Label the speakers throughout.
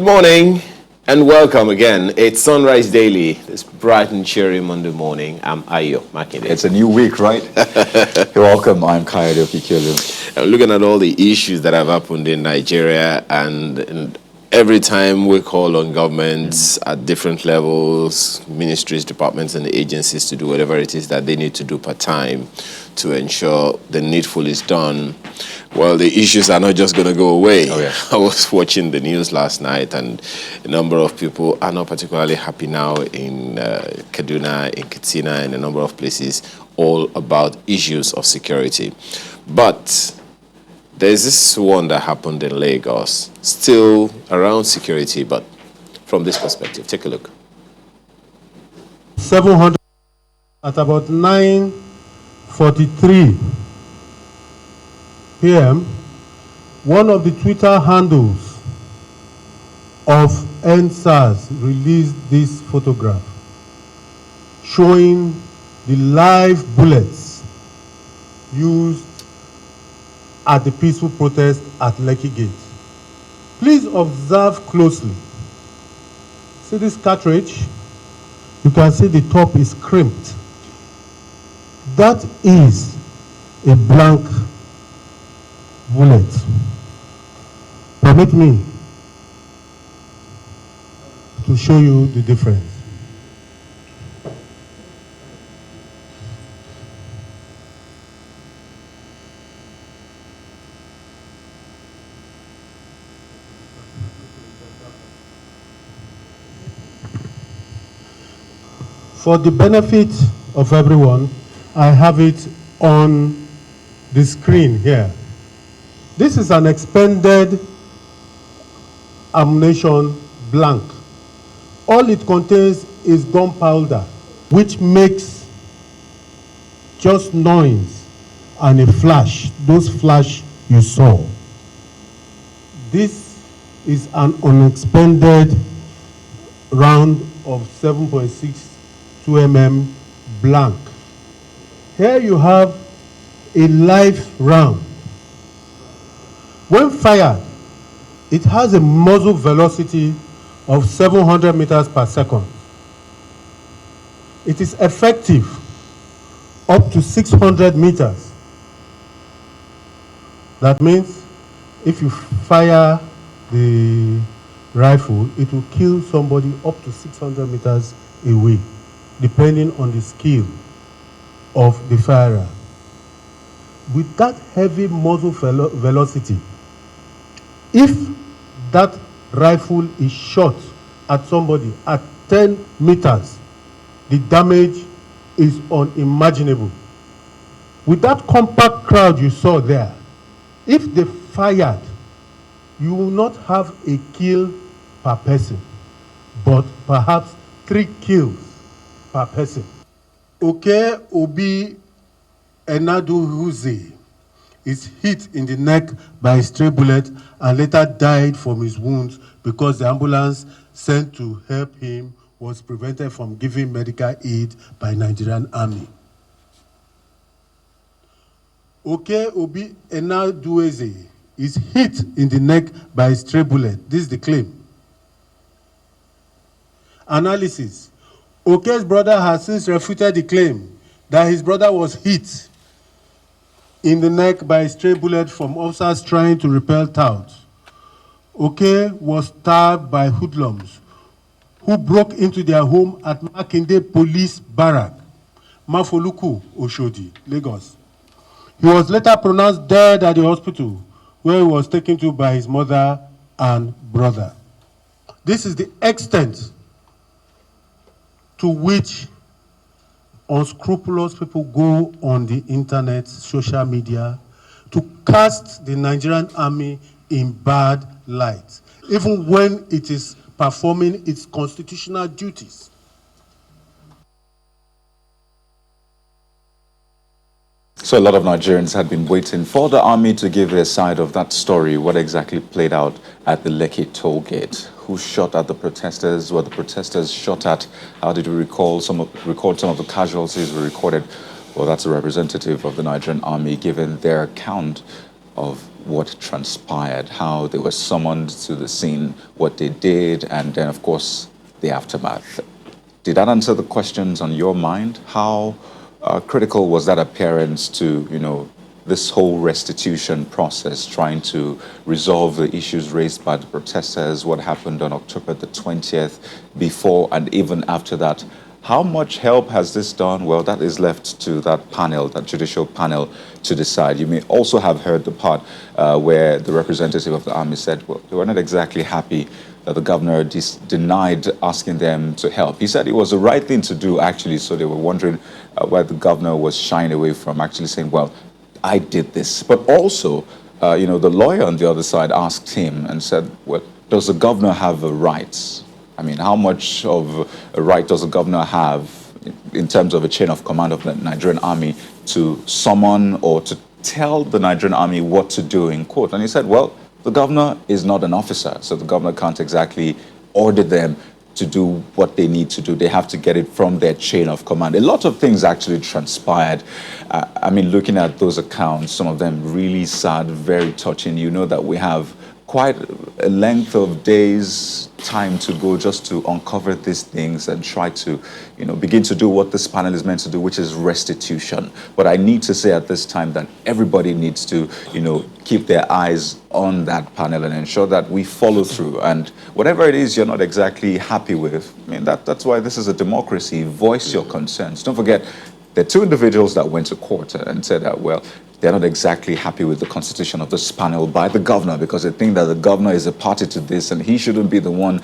Speaker 1: Good morning and welcome again. It's Sunrise Daily, this bright and cheery Monday morning. I'm Ayo Makinde.
Speaker 2: It's a new week, right? You're welcome. I'm Kayode Okikelu.
Speaker 1: I'm looking at all the issues that have happened in Nigeria, and every time we call on governments at different levels, ministries, departments, and agencies to do whatever it is that they need to do per time to ensure the needful is done, well, the issues are not just going to go away.
Speaker 2: Oh, yeah.
Speaker 1: I was watching the news last night, and a number of people are not particularly happy now in Kaduna, in Katsina, and a number of places, all about issues of security. But there's this one that happened in Lagos, still around security, but from this perspective. Take a look.
Speaker 3: 700 at about 9:43 p.m., one of the Twitter handles of NSAS released this photograph showing the live bullets used at the peaceful protest at Lekki Gate. Please observe closely. See this cartridge? You can see the top is crimped. That is a blank bullet. Permit me to show you the difference. For the benefit of everyone, I have it on the screen here. This is an expended ammunition blank. All it contains is gunpowder, which makes just noise and a flash, those flash you saw. This is an unexpended round of 7.62 mm blank. Here you have a live round. When fired, it has a muzzle velocity of 700 meters per second. It is effective up to 600 meters. That means if you fire the rifle, it will kill somebody up to 600 meters away, depending on the skill of the firer. With that heavy muzzle velocity, if that rifle is shot at somebody at 10 meters, the damage is unimaginable. With that compact crowd you saw there, if they fired, you will not have a kill per person, but perhaps 3 kills per person. Oke Obi Enaduhuze is hit in the neck by a stray bullet and later died from his wounds because the ambulance sent to help him was prevented from giving medical aid by Nigerian Army. Oke Obi Enaduhuze is hit in the neck by a stray bullet. This is the claim. Analysis. Oke's brother has since refuted the claim that his brother was hit in the neck by a stray bullet from officers trying to repel touts. Oke was stabbed by hoodlums who broke into their home at Makinde Police Barrack, Mafoluku, Oshodi, Lagos. He was later pronounced dead at the hospital, where he was taken to by his mother and brother. This is the extent to which unscrupulous people go on the internet, social media, to cast the Nigerian Army in bad light, even when it is performing its constitutional duties.
Speaker 2: So a lot of Nigerians had been waiting for the army to give their side of that story. What exactly played out at the Lekki toll gate? Who shot at the protesters? Were the protesters shot at? How did we record some of the casualties we recorded? Well, that's a representative of the Nigerian army giving their account of what transpired, how they were summoned to the scene, what they did, and then, of course, the aftermath. Did that answer the questions on your mind? How critical was that appearance to, this whole restitution process, trying to resolve the issues raised by the protesters, what happened on October the 20th, before and even after that? How much help has this done? Well, that is left to that panel, that judicial panel, to decide. You may also have heard the part where the representative of the army said, well, they were not exactly happy that the governor denied asking them to help. He said it was the right thing to do, actually, so they were wondering where the governor was shying away from actually saying, well, I did this. But also, the lawyer on the other side asked him and said, well, does the governor have a right? I mean, how much of a right does the governor have in terms of a chain of command of the Nigerian army to summon or to tell the Nigerian army what to do in court? And he said, well, the governor is not an officer, so the governor can't exactly order them to do what they need to do. They have to get it from their chain of command. A lot of things actually transpired. Looking at those accounts, some of them really sad, very touching. You know that we have quite a length of days time to go just to uncover these things and try to, begin to do what this panel is meant to do, which is restitution. But I need to say at this time that everybody needs to, keep their eyes on that panel and ensure that we follow through. And whatever it is you're not exactly happy with, that's why this is a democracy. Voice your concerns. Don't forget, there are two individuals that went to court and said that, well, they're not exactly happy with the constitution of this panel by the governor because they think that the governor is a party to this and he shouldn't be the one,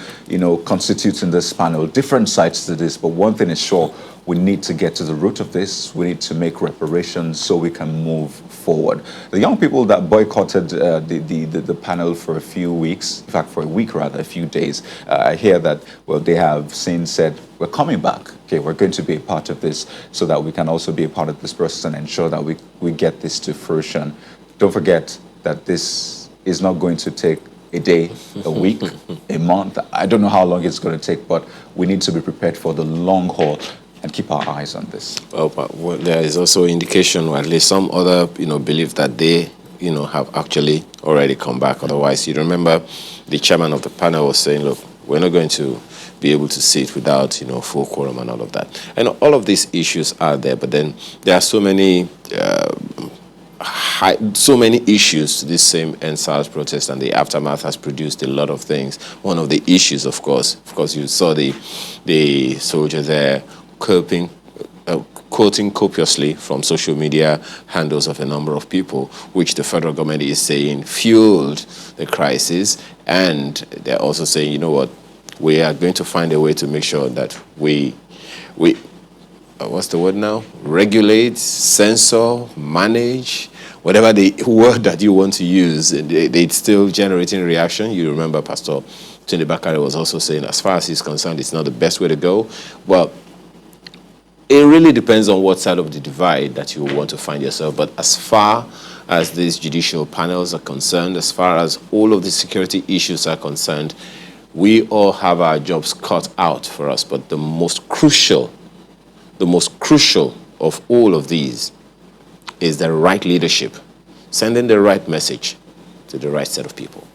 Speaker 2: constituting this panel. Different sides to this, but one thing is sure, we need to get to the root of this. We need to make reparations so we can move forward. The young people that boycotted the panel for a few weeks, in fact, for a week rather, a few days, I hear that, well, they have since said, we're coming back. Okay, we're going to be a part of this so that we can also be a part of this process and ensure that we get this to fruition. Don't forget that this is not going to take a day, a week, a month. I don't know how long it's going to take, but we need to be prepared for the long haul and keep our eyes on this.
Speaker 1: Well, there is also indication, or at least some other, believe that they, have actually already come back. Otherwise, you remember the chairman of the panel was saying, look, we're not going to be able to sit without, full quorum and all of that. And all of these issues are there, but then there are so many issues to this same NSAS protest, and the aftermath has produced a lot of things. One of the issues, of course, you saw the soldier there quoting copiously from social media handles of a number of people, which the federal government is saying fueled the crisis. And they're also saying, you know what, we are going to find a way to make sure that we what's the word now? Regulate, censor, manage, whatever the word that you want to use. It's still generating reaction. You remember Pastor Tunde Bakare was also saying, as far as he's concerned, it's not the best way to go. Well, it really depends on what side of the divide that you want to find yourself. But as far as these judicial panels are concerned, as far as all of the security issues are concerned, we all have our jobs cut out for us. But the most crucial of all of these is the right leadership, sending the right message to the right set of people.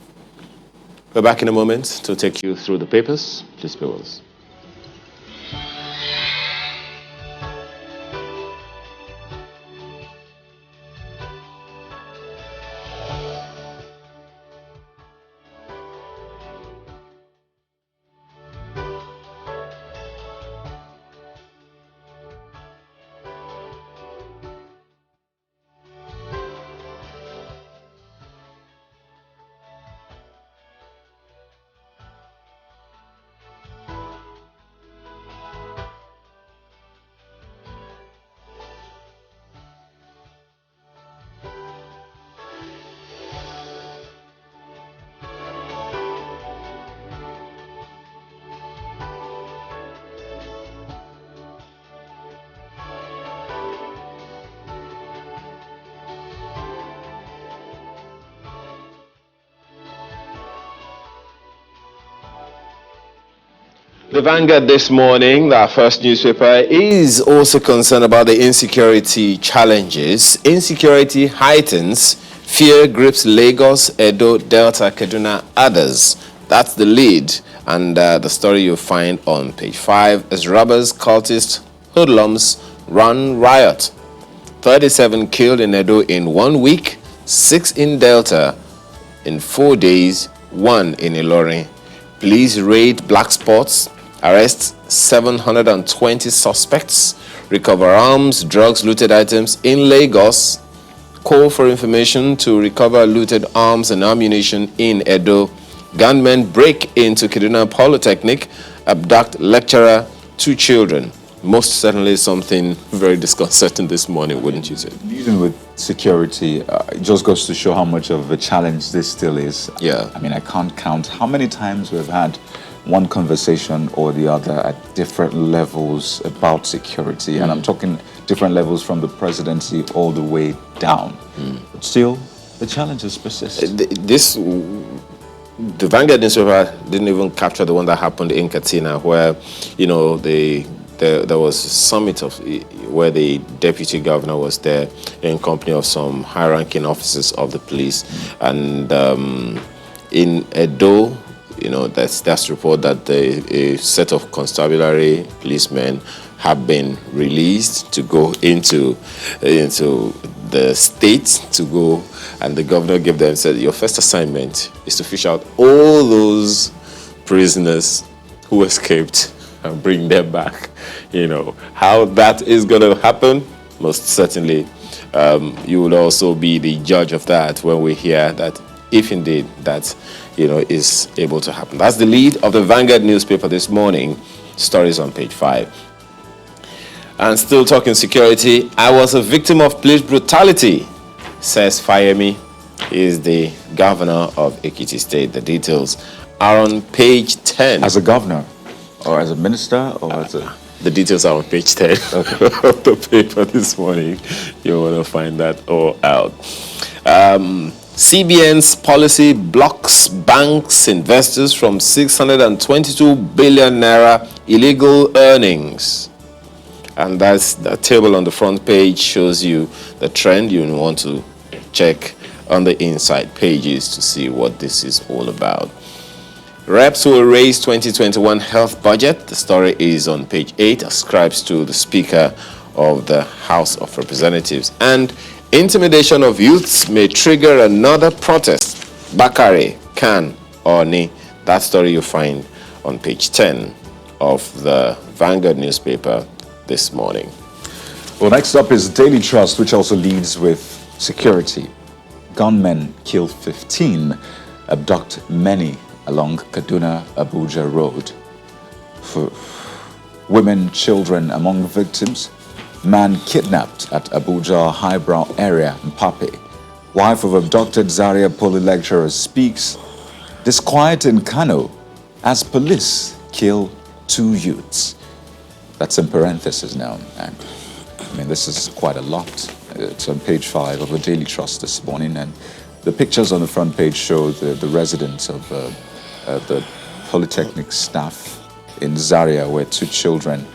Speaker 1: We're back in a moment to take you through the papers. Please bear with us. The Vanguard this morning, our first newspaper, is also concerned about the insecurity challenges. Insecurity heightens Fear grips Lagos, Edo, Delta, Kaduna, others. That's the lead. And the story you'll find on page 5 is robbers, cultists, hoodlums run riot. 37 killed in Edo in 1 week, 6 in Delta in 4 days, 1 in Ilorin. Police raid black spots, arrest 720 suspects, recover arms, drugs, looted items in Lagos. Call for information to recover looted arms and ammunition in Edo. Gunmen break into Kaduna Polytechnic, abduct lecturer, 2 children. Most certainly something very disconcerting this morning, wouldn't you say?
Speaker 2: Even with security, it just goes to show how much of a challenge this still is.
Speaker 1: Yeah.
Speaker 2: I mean, I can't count how many times we've had one conversation or the other at different levels about security. And I'm talking different levels from the presidency all the way down. But still, the challenges persist.
Speaker 1: The Vanguard newspaper didn't even capture the one that happened in Katsina, where, there was a summit where the deputy governor was there in company of some high-ranking officers of the police. And in Edo, that's report that a set of constabulary policemen have been released to go into the state to go, and the governor gave them, said, your first assignment is to fish out all those prisoners who escaped and bring them back. How that is going to happen, most certainly you will also be the judge of that when we hear that, if indeed that is able to happen. That's the lead of the Vanguard newspaper this morning. Stories on page 5. And still talking security, I was a victim of police brutality, says Fayemi. He is the governor of Ekiti State. The details are on page 10.
Speaker 2: As a governor, or as a minister, or as a...
Speaker 1: The details are on page 10 of the paper this morning. You want to find that all out. CBN's policy blocks banks' investors from 622 billion naira illegal earnings. And that's the table on the front page shows you the trend. You want to check on the inside pages to see what this is all about. Reps will raise 2021 health budget. The story is on page 8, ascribes to the Speaker of the House of Representatives. And intimidation of youths may trigger another protest. Bakare, Khan, Oni. That story you find on page 10 of the Vanguard newspaper this morning.
Speaker 2: Well, next up is Daily Trust, which also leads with security. Gunmen kill 15, abduct many along Kaduna-Abuja Road. For women, children among victims. Man kidnapped at Abuja Highbrow area in Pape. Wife of abducted Zaria Poly lecturer speaks. Disquiet in Kano as police kill 2 youths. That's in parentheses now. And I mean, this is quite a lot. It's on page 5 of the Daily Trust this morning. And the pictures on the front page show the residents of the Polytechnic staff in Zaria, where 2 children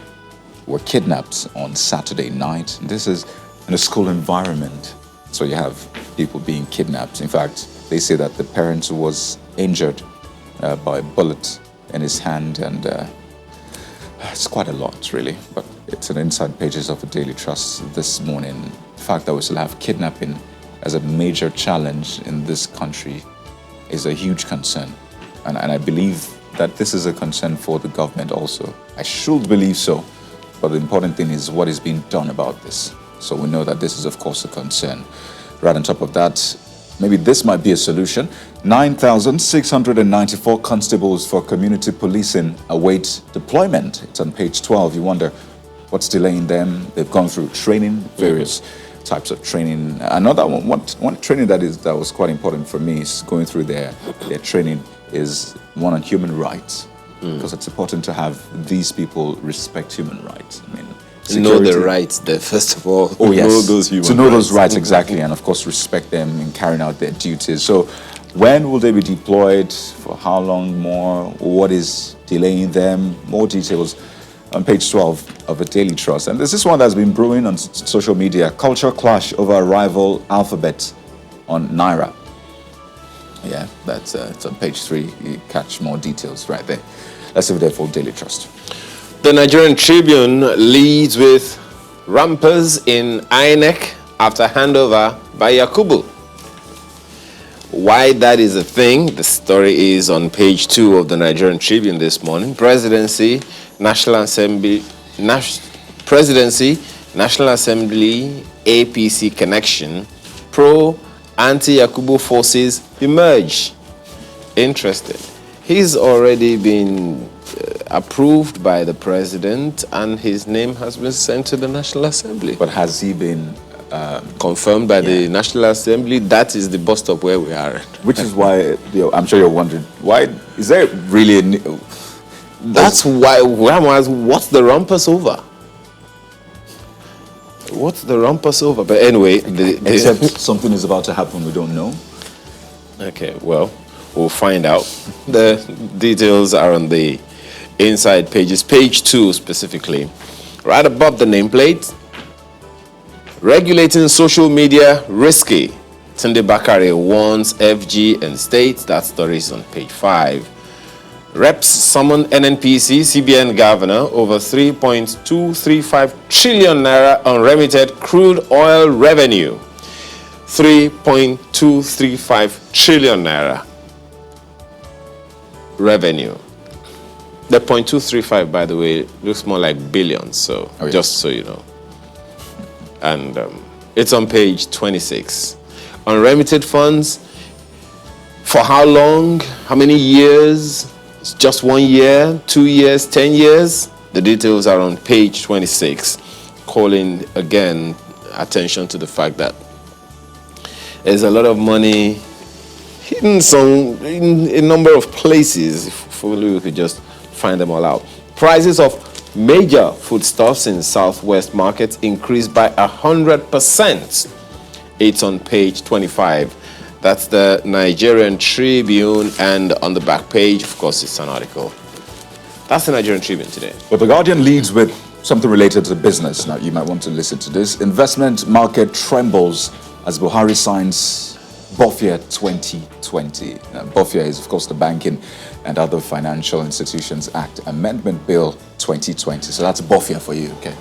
Speaker 2: were kidnapped on Saturday night. This is in a school environment. So you have people being kidnapped. In fact, they say that the parent was injured by a bullet in his hand, and it's quite a lot, really. But it's in inside pages of the Daily Trust this morning. The fact that we still have kidnapping as a major challenge in this country is a huge concern. And I believe that this is a concern for the government also. I should believe so. But the important thing is what is being done about this. So we know that this is, of course, a concern. Right on top of that, maybe this might be a solution. 9,694 constables for community policing await deployment. It's on page 12. You wonder what's delaying them. They've gone through training, various types of training. Another one training that was quite important for me is going through their training is one on human rights. Because it's important to have these people respect human rights. I mean,
Speaker 1: know the rights there, first of all.
Speaker 2: Oh, yes.
Speaker 1: Know those human
Speaker 2: to know
Speaker 1: rights.
Speaker 2: those rights, exactly. And, of course, respect them in carrying out their duties. So when will they be deployed? For how long more? What is delaying them? More details on page 12 of the Daily Trust. And there's this one that's been brewing on social media. Culture clash over rival alphabet on Naira. Yeah, that's it's on page 3. You catch more details right there. Let's leave it there for Daily Trust.
Speaker 1: The Nigerian Tribune leads with rampers in INEC after handover by Yakubu. Why that is a thing, the story is on page 2 of the Nigerian Tribune this morning. Presidency, National Assembly, APC connection, pro-anti-Yakubu forces emerge. Interesting. He's already been approved by the president and his name has been sent to the National Assembly.
Speaker 2: But has he been
Speaker 1: confirmed by the National Assembly? That is the bus stop where we are.
Speaker 2: Which is why I'm sure you're wondering, why is there really a...
Speaker 1: That's why what's the rumpus over? What's the rumpus over? But anyway,
Speaker 2: except something is about to happen we don't know.
Speaker 1: Okay, well, we'll find out. The details are on the inside pages, page 2 specifically. Right above the nameplate, regulating social media risky. Tunde Bakare warns FG and states. That story is on page 5. Reps summon NNPC, CBN governor over 3.235 trillion naira unremitted crude oil revenue. 3.235 trillion naira revenue. The 0.235, by the way, looks more like billions, so just so you know. And it's on page 26. Unremitted funds, for how long, how many years? It's just 1 year, 2 years, 10 years? The details are on page 26, calling again attention to the fact that there's a lot of money hidden in a number of places. If only we could just find them all out. Prices of major foodstuffs in Southwest markets increased by 100%. It's on page 25. That's the Nigerian Tribune, and on the back page, of course, it's an article. That's the Nigerian Tribune today.
Speaker 2: But the Guardian leads with something related to business. Now, you might want to listen to this. Investment market trembles as Buhari signs BOFIA 2020. BOFIA is, of course, the Banking and Other Financial Institutions Act Amendment Bill 2020. So that's BOFIA for you, okay?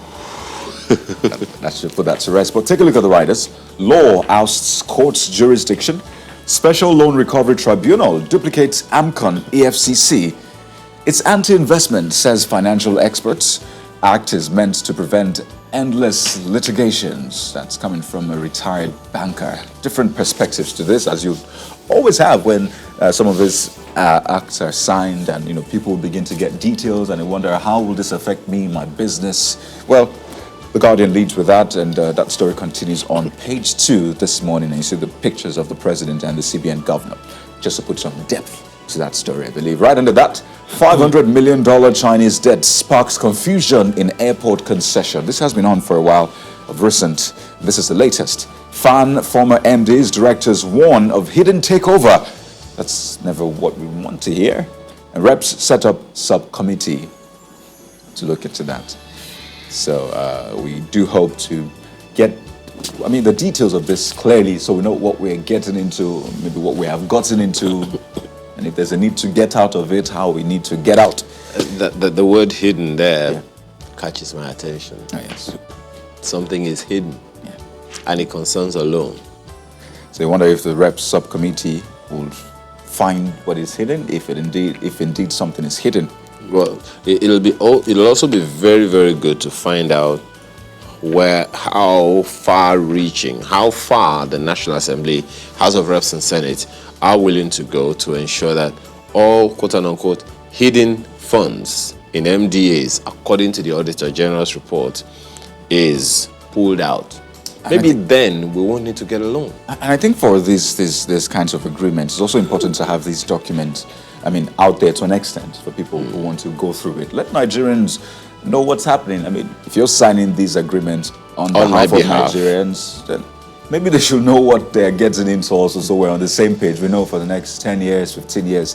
Speaker 2: That should put that to rest. But take a look at the riders. Law ousts court's jurisdiction. Special Loan Recovery Tribunal duplicates AMCON EFCC. It's anti-investment, says financial experts. Act is meant to prevent endless litigations. That's coming from a retired banker. Different perspectives to this, as you always have when some of these acts are signed, and people begin to get details and they wonder, how will this affect me, my business? Well, the Guardian leads with that, and that story continues on page 2 this morning. And you see the pictures of the president and the CBN governor, just to put some depth to that story, I believe. Right under that, $500 million Chinese debt sparks confusion in airport concession. This has been on for a while of recent. This is the latest. Former MDs, directors warn of hidden takeover. That's never what we want to hear. And reps set up subcommittee to look into that. So we do hope to get, the details of this clearly, so we know what we're getting into, maybe what we have gotten into, and if there's a need to get out of it, how we need to get out.
Speaker 1: The word hidden there catches my attention.
Speaker 2: Oh, yes.
Speaker 1: Something is hidden, and it concerns a loan.
Speaker 2: So you wonder if the reps subcommittee will find what is hidden, if indeed something is hidden.
Speaker 1: Well, it'll also be very, very good to find out how far the National Assembly, House of Reps and Senate are willing to go to ensure that all quote-unquote hidden funds in MDAs, according to the Auditor General's report, is pulled out. Maybe then we won't need to get a loan.
Speaker 2: And I think for these kinds of agreements, it's also important to have these documents out there to an extent for people who want to go through it. Let Nigerians know what's happening. If you're signing these agreements on behalf of Nigerians, then maybe they should know what they're getting into also, so we're on the same page. We know for the next 10 years, 15 years,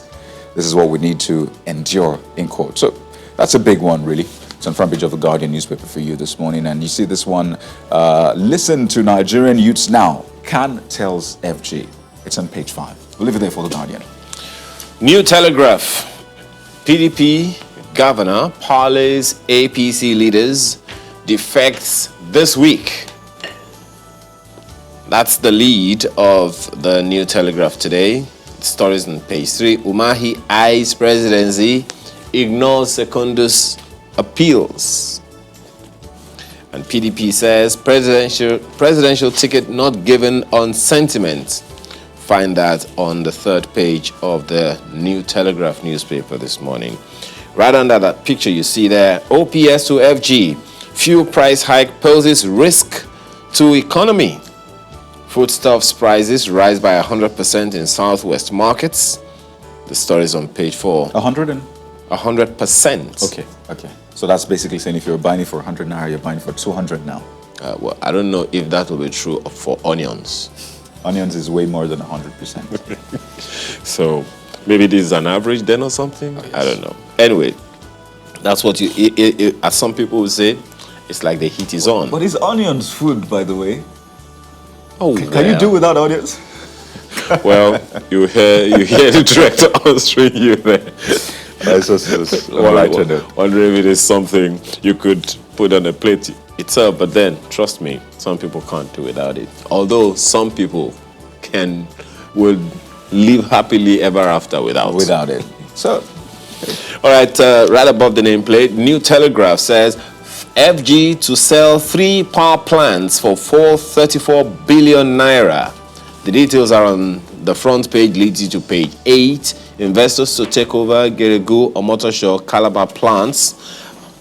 Speaker 2: this is what we need to endure, in quote. So that's a big one, really. It's on front page of the Guardian newspaper for you this morning. And you see this one, listen to Nigerian youths now. CAN tells FG. It's on page 5. We'll leave it there for the Guardian.
Speaker 1: New Telegraph. PDP governor parleys APC leaders. Defects this week. That's the lead of the New Telegraph today. Stories on page 3. Umahi eyes presidency, ignores Secondus appeals. And PDP says presidential ticket not given on sentiment. Find that on the 3rd page of the New Telegraph newspaper this morning. Right under that picture you see there, OPS to FG. Fuel price hike poses risk to economy. Foodstuffs prices rise by 100% in Southwest markets. The story is on page 4. 100%.
Speaker 2: Okay. So that's basically saying if you're buying it for 100 naira, you're buying it for 200 now.
Speaker 1: Well, I don't know if that will be true for onions.
Speaker 2: Onions is way more than 100%.
Speaker 1: So maybe this is an average then or something?
Speaker 2: Oh, yes.
Speaker 1: I don't know. Anyway, that's what as some people would say, it's like the heat is on.
Speaker 2: But is onions food, by the way?
Speaker 1: Oh,
Speaker 2: Can you do without onions?
Speaker 1: Well, you hear the director answering you there.
Speaker 2: That's just
Speaker 1: Wondering if it is something you could put on a plate itself, but then, trust me, some people can't do without it. Although some people would live happily ever after without
Speaker 2: it. So,
Speaker 1: all right, right above the nameplate, New Telegraph says FG to sell 3 power plants for 434 billion naira. The details are on the front page, leads you to page 8. Investors to take over Geregu, Omotosho, Calabar plants.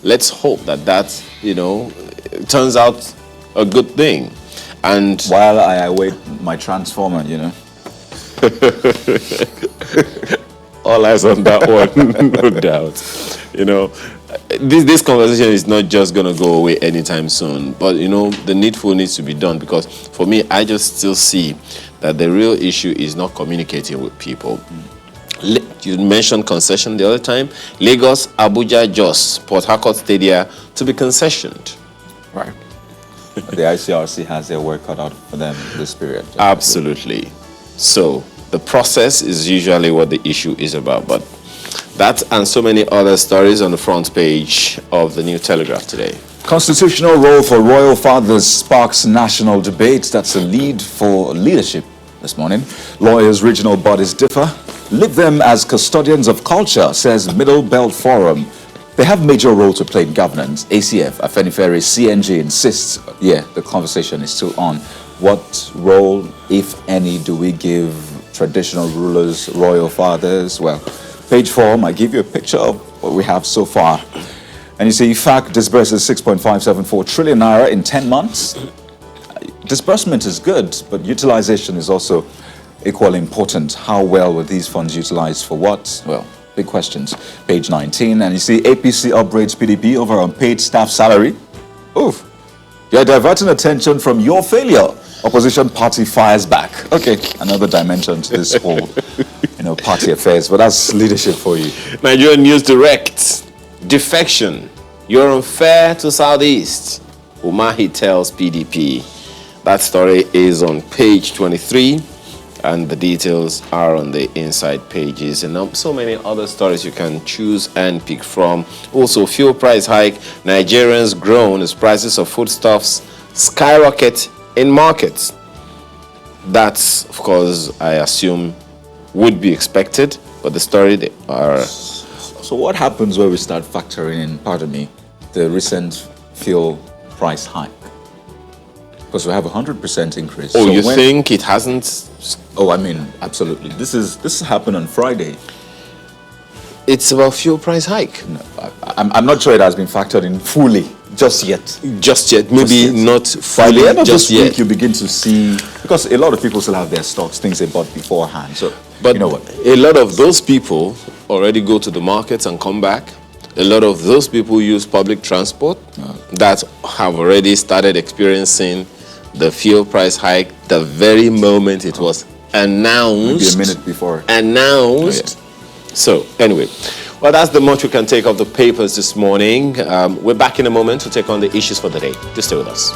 Speaker 1: Let's hope that turns out a good thing. And
Speaker 2: while I await my transformer,
Speaker 1: all eyes on that one, no doubt. This conversation is not just going to go away anytime soon. But, the needful needs to be done, because for me, I just still see that the real issue is not communicating with people. You mentioned concession the other time. Lagos, Abuja, Jos, Port Harcourt Stadia to be concessioned.
Speaker 2: Right. The ICRC has their work cut out for them in this period.
Speaker 1: Absolutely. So the process is usually what the issue is about. But that and so many other stories on the front page of the New Telegraph today.
Speaker 2: Constitutional role for royal fathers sparks national debate. That's a lead for leadership this morning. Lawyers' regional bodies differ. Leave them as custodians of culture, says Middle Belt Forum. They have major role to play in governance. ACF, Afenifere, CNG insists, the conversation is still on. What role, if any, do we give traditional rulers, royal fathers? Well, page 4 might give you a picture of what we have so far. And you see, FAC disburses 6.574 trillion naira in 10 months. Disbursement is good, but utilization is also equally important. How well were these funds utilized for what? Well, big questions. Page 19, and you see APC upgrades PDP over unpaid staff salary. Oof. You're diverting attention from your failure. Opposition party fires back. Okay, another dimension to this whole, party affairs, but that's leadership for you.
Speaker 1: Nigerian News Direct. Defection. You're unfair to Southeast. Umahi tells PDP. That story is on page 23. And the details are on the inside pages. And so many other stories you can choose and pick from. Also, fuel price hike. Nigerians groan as prices of foodstuffs skyrocket in markets. That's, of course, I assume, would be expected. But the story they are...
Speaker 2: So what happens when we start factoring in, the recent fuel price hike? Because we have 100% increase.
Speaker 1: Oh, so you think it hasn't?
Speaker 2: Oh, I mean, absolutely. This happened on Friday.
Speaker 1: It's about fuel price hike.
Speaker 2: No, I'm not sure it has been factored in fully just yet.
Speaker 1: Maybe not fully.
Speaker 2: By the end of
Speaker 1: just
Speaker 2: this week,
Speaker 1: yet.
Speaker 2: you begin to see, because a lot of people still have their stocks, things they bought beforehand. So,
Speaker 1: but
Speaker 2: you know what?
Speaker 1: A lot of those people already go to the markets and come back. A lot of those people use public transport that have already started experiencing the fuel price hike the very moment it was announced.
Speaker 2: Maybe a minute before.
Speaker 1: Announced. Oh, yeah. So, anyway, well, that's the much we can take of the papers this morning. We're back in a moment to take on the issues for the day. Just stay with us.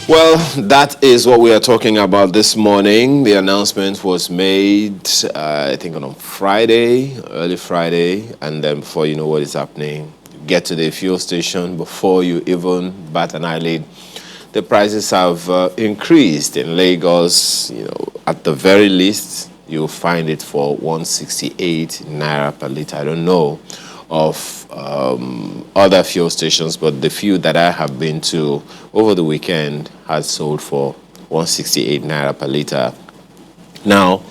Speaker 1: Well, that is what we are talking about this morning. The announcement was made, I think, on Friday, early Friday, and then before you know what is happening, you get to the fuel station before you even bat an eyelid. The prices have increased in Lagos. At the very least, you'll find it for 168 naira per liter. I don't know of other fuel stations, but the few that I have been to over the weekend had sold for 168 naira per liter. Now,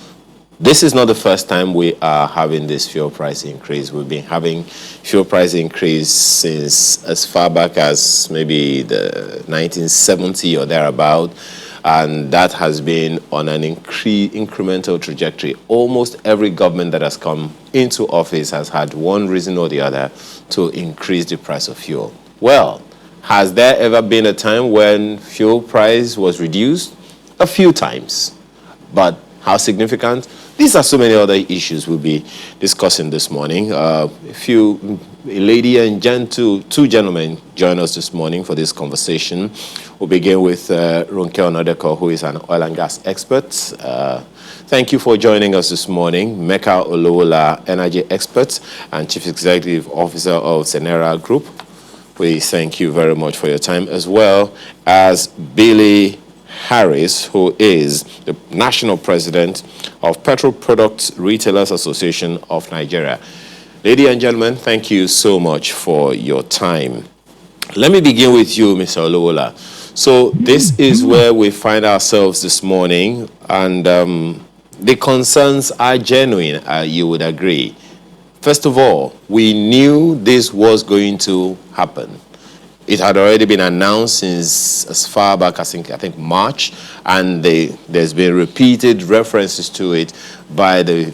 Speaker 1: this is not the first time we are having this fuel price increase. We've been having fuel price increase since as far back as maybe the 1970 or thereabout, and that has been on an incremental trajectory. Almost every government that has come into office has had one reason or the other to increase the price of fuel. Well, has there ever been a time when fuel price was reduced? A few times. But how significant? These are so many other issues we'll be discussing this morning. A lady and two gentlemen join us this morning for this conversation. We'll begin with Ronke Onodeko, who is an oil and gas expert. Thank you for joining us this morning. Mecca Olowola, energy expert and chief executive officer of Senera Group. We thank you very much for your time, as well as Billy Harris, who is the national president of Petrol Products Retailers Association of Nigeria. Ladies and gentlemen, thank you so much for your time. Let me begin with you, Mr. Olowola. So this is where we find ourselves this morning, and the concerns are genuine, you would agree. First of all, we knew this was going to happen. It had already been announced since as far back as I think March, and there's been repeated references to it by the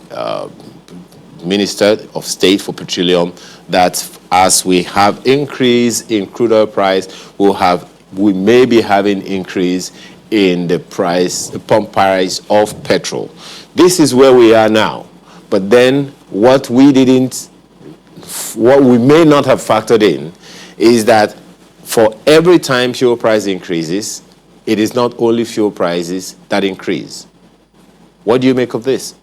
Speaker 1: Minister of State for Petroleum that as we have increase in crude oil price, we may be having increase in the pump price of petrol. This is where we are now. But then what we may not have factored in is that for every time fuel price increases, it is not only fuel prices that increase. What do you make of this?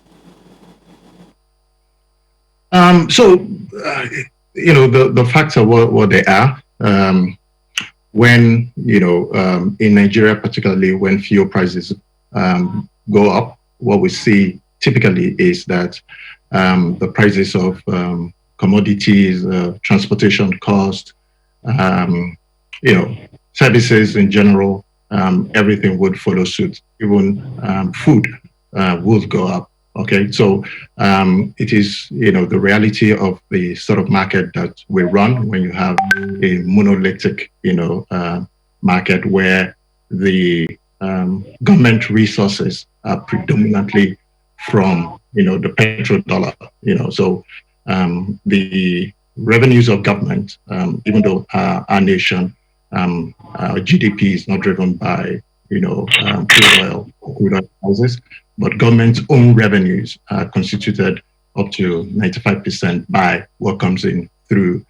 Speaker 4: The facts are what they are. When, in Nigeria, particularly when fuel prices go up, what we see typically is that the prices of commodities, transportation cost, services in general, everything would follow suit. Even food would go up. Okay, so it is, the reality of the sort of market that we run when you have a monolithic, market where the government resources are predominantly from, the petrodollar, so the revenues of government, even though our nation, our GDP is not driven by, crude oil prices, but government's own revenues are constituted up to 95% by what comes in through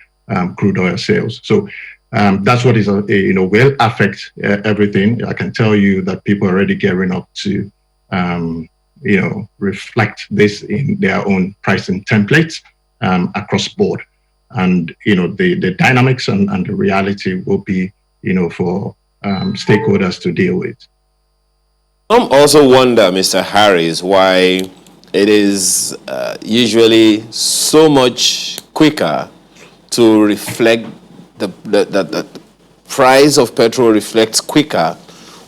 Speaker 4: crude oil sales. So that's what is, will affect everything. I can tell you that people are already gearing up to, reflect this in their own pricing templates across board. And, the dynamics and the reality will be, for stakeholders to deal with.
Speaker 1: I also wonder, Mr. Harris, why it is usually so much quicker to reflect the price of petrol reflects quicker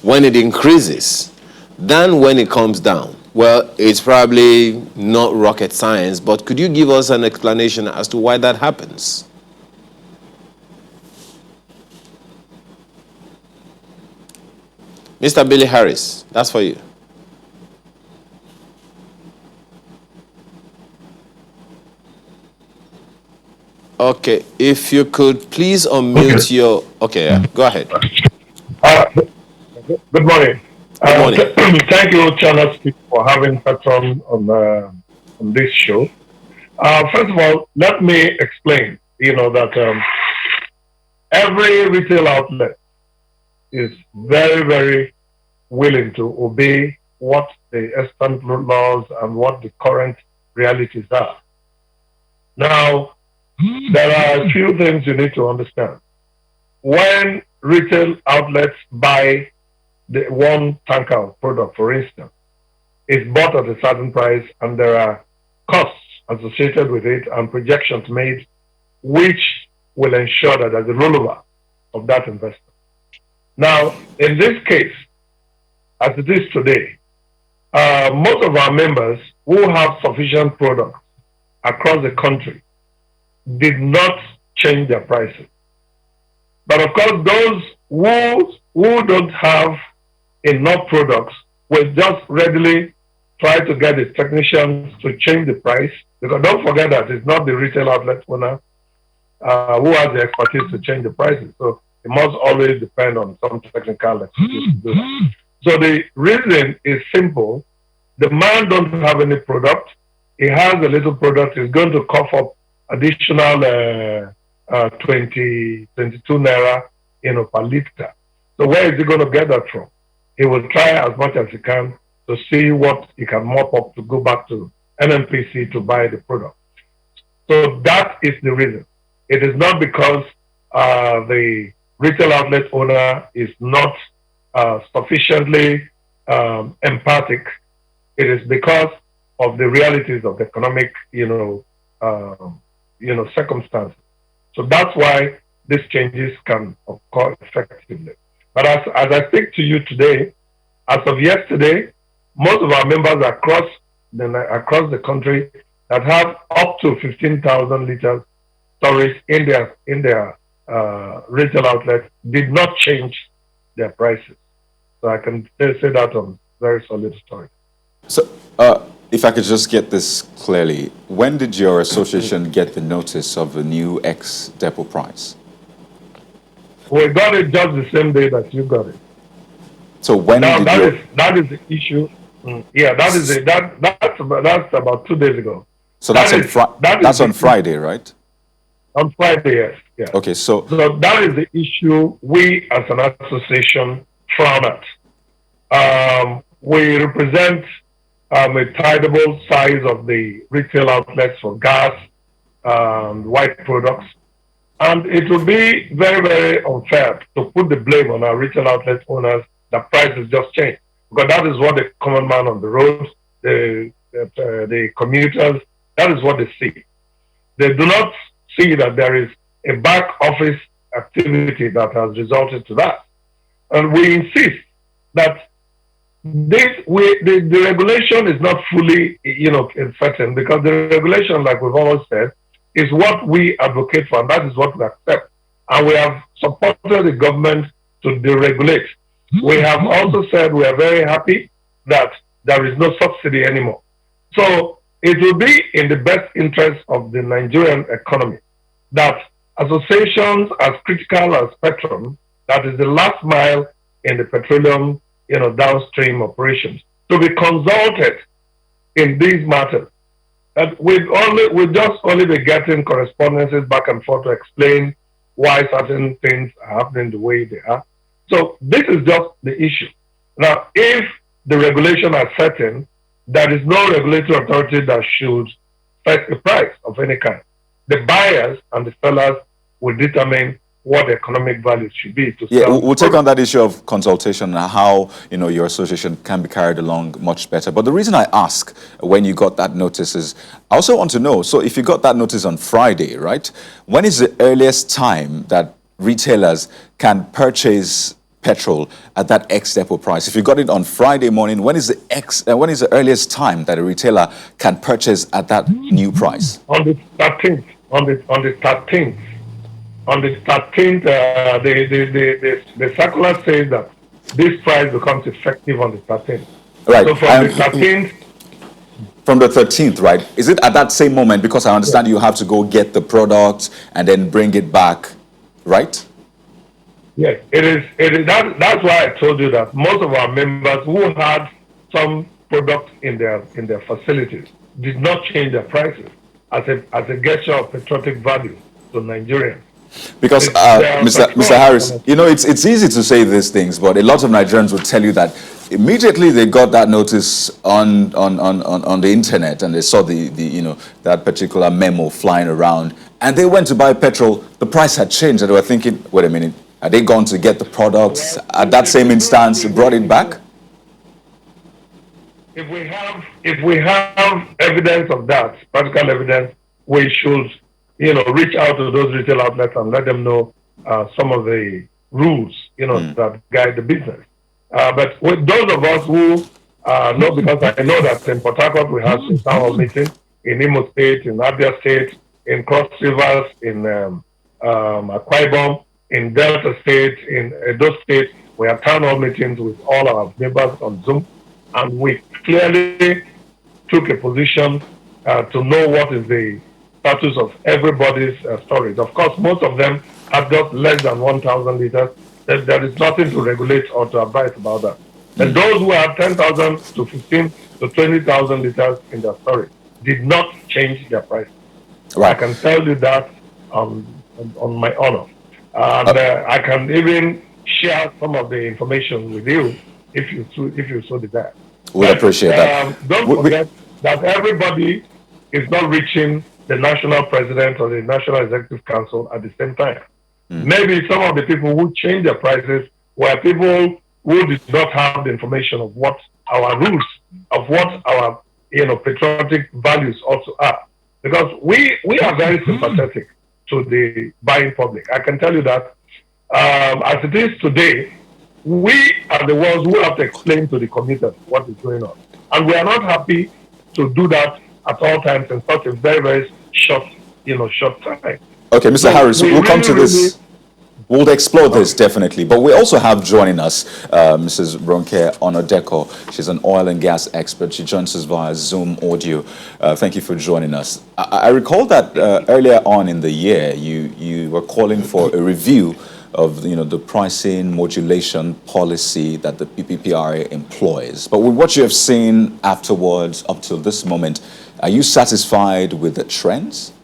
Speaker 1: when it increases than when it comes down. Well, it's probably not rocket science, but could you give us an explanation as to why that happens? Mr. Billy Harris, that's for you. Okay, if you could please unmute your... Okay, yeah, go ahead.
Speaker 5: Good morning.
Speaker 1: Good morning.
Speaker 5: Thank you, Channel Speak, for having Petrol on this show. First of all, let me explain, that every retail outlet is very, very willing to obey what the extant laws and what the current realities are. Now, there are a few things you need to understand. When retail outlets buy the one tanker of product, for instance, it's bought at a certain price and there are costs associated with it and projections made which will ensure that there's a rollover of that investment. Now, in this case, as it is today, most of our members who have sufficient products across the country did not change their prices. But of course, those who don't have enough products will just readily try to get the technicians to change the price. Because don't forget that it's not the retail outlet owner who has the expertise to change the prices. So it must always depend on some technical expertise to do that. So the reason is simple. The man don't have any product. He has a little product. He's going to cough up additional 22 naira, per liter. So where is he going to get that from? He will try as much as he can to see what he can mop up to go back to NNPC to buy the product. So that is the reason. It is not because the retail outlet owner is not sufficiently empathic. It is because of the realities of the economic, circumstances. So that's why these changes can occur effectively. But as I speak to you today, as of yesterday, most of our members across the country that have up to 15,000 liters storage in their retail outlets did not change their prices. So I can say that on very solid story.
Speaker 2: So, if I could just get this clearly, when did your association get the notice of the new ex-depot price?
Speaker 5: We got it just the same day that you got it.
Speaker 2: So when
Speaker 5: now
Speaker 2: did
Speaker 5: that is the issue. Yeah, that's about 2 days ago.
Speaker 2: So that's on Friday, right?
Speaker 5: On Friday, yes. Yeah.
Speaker 2: Okay, so
Speaker 5: that is the issue we as an association frown at. We represent a tradable size of the retail outlets for gas and white products. And it would be very, very unfair to put the blame on our retail outlet owners that prices just change. Because that is what the common man on the road, the commuters, that is what they see. They do not see that there is a back office activity that has resulted to that. And we insist that the regulation is not fully, certain, because the regulation, like we've always said, is what we advocate for, and that is what we accept. And we have supported the government to deregulate. We have also said we are very happy that there is no subsidy anymore. So it will be in the best interest of the Nigerian economy that associations as critical as Petrol, that is the last mile in the petroleum, downstream operations, to be consulted in these matters. And we've just only been getting correspondences back and forth to explain why certain things are happening the way they are. So this is just the issue. Now, if the regulation are certain, there is no regulatory authority that should set a price of any kind. The buyers and the sellers will determine what the economic value should be to sell.
Speaker 2: We'll take on that issue of consultation and how your association can be carried along much better. But the reason I ask when you got that notice is I also want to know, so if you got that notice on Friday, right, when is the earliest time that retailers can purchase petrol at that ex-depot price? If you got it on Friday morning, when is the earliest time that a retailer can purchase at that new price?
Speaker 5: On the 13th. On the 13th. On the 13th, the circular says that this price becomes effective on the 13th.
Speaker 2: Right.
Speaker 5: So from the 13th.
Speaker 2: From the 13th, right? Is it at that same moment? Because I understand you have to go get the product and then bring it back, right?
Speaker 5: Yes, it is. That's why I told you that most of our members who had some products in their facilities did not change their prices as a gesture of patriotic value to Nigerians.
Speaker 2: Because, Mr. Harris, you know, it's easy to say these things, but a lot of Nigerians would tell you that immediately they got that notice on the internet and they saw the you know, that particular memo flying around, and they went to buy petrol. The price had changed, and they were thinking, wait a minute, are they going to get the products at that same instance? Brought it back.
Speaker 5: If we have evidence of that, practical evidence, we should, you know, reach out to those retail outlets and let them know some of the rules, you know, that guide the business. But with those of us who know, because I know that in Port Harcourt we have a town hall meeting, in Imo State, in Abia State, in Cross Rivers, in Akwa Ibom, in Delta State, in Edo State, we have town hall meetings with all our neighbors on Zoom, and we clearly took a position to know what is the status of everybody's storage. Of course, most of them have just less than 1,000 liters. There is nothing to regulate or to advise about that. And those who have 10,000 to 15 to 20,000 liters in their storage did not change their price.
Speaker 2: Right.
Speaker 5: I can tell you that on my honor. And I can even share some of the information with you if you so desire.
Speaker 2: We appreciate that.
Speaker 5: Don't forget that everybody is not reaching the national president or the national executive council at the same time. Maybe some of the people who change their prices were people who did not have the information of what our rules, of what our, you know, patriotic values also are. Because we are very sympathetic to the buying public. I can tell you that as it is today, we are the ones who have to explain to the commuters what is going on. And we are not happy to do that at all times in such a very, very short time.
Speaker 2: Okay, Mr. Harris, we'll come to this. We'll explore this definitely, but we also have joining us Mrs. Ronke Onodeko. She's an oil and gas expert. She joins us via Zoom audio. Thank you for joining us. I recall that earlier on in the year, you were calling for a review of, you know, the pricing modulation policy that the PPPRA employs. But with what you have seen afterwards up till this moment, are you satisfied with the trends?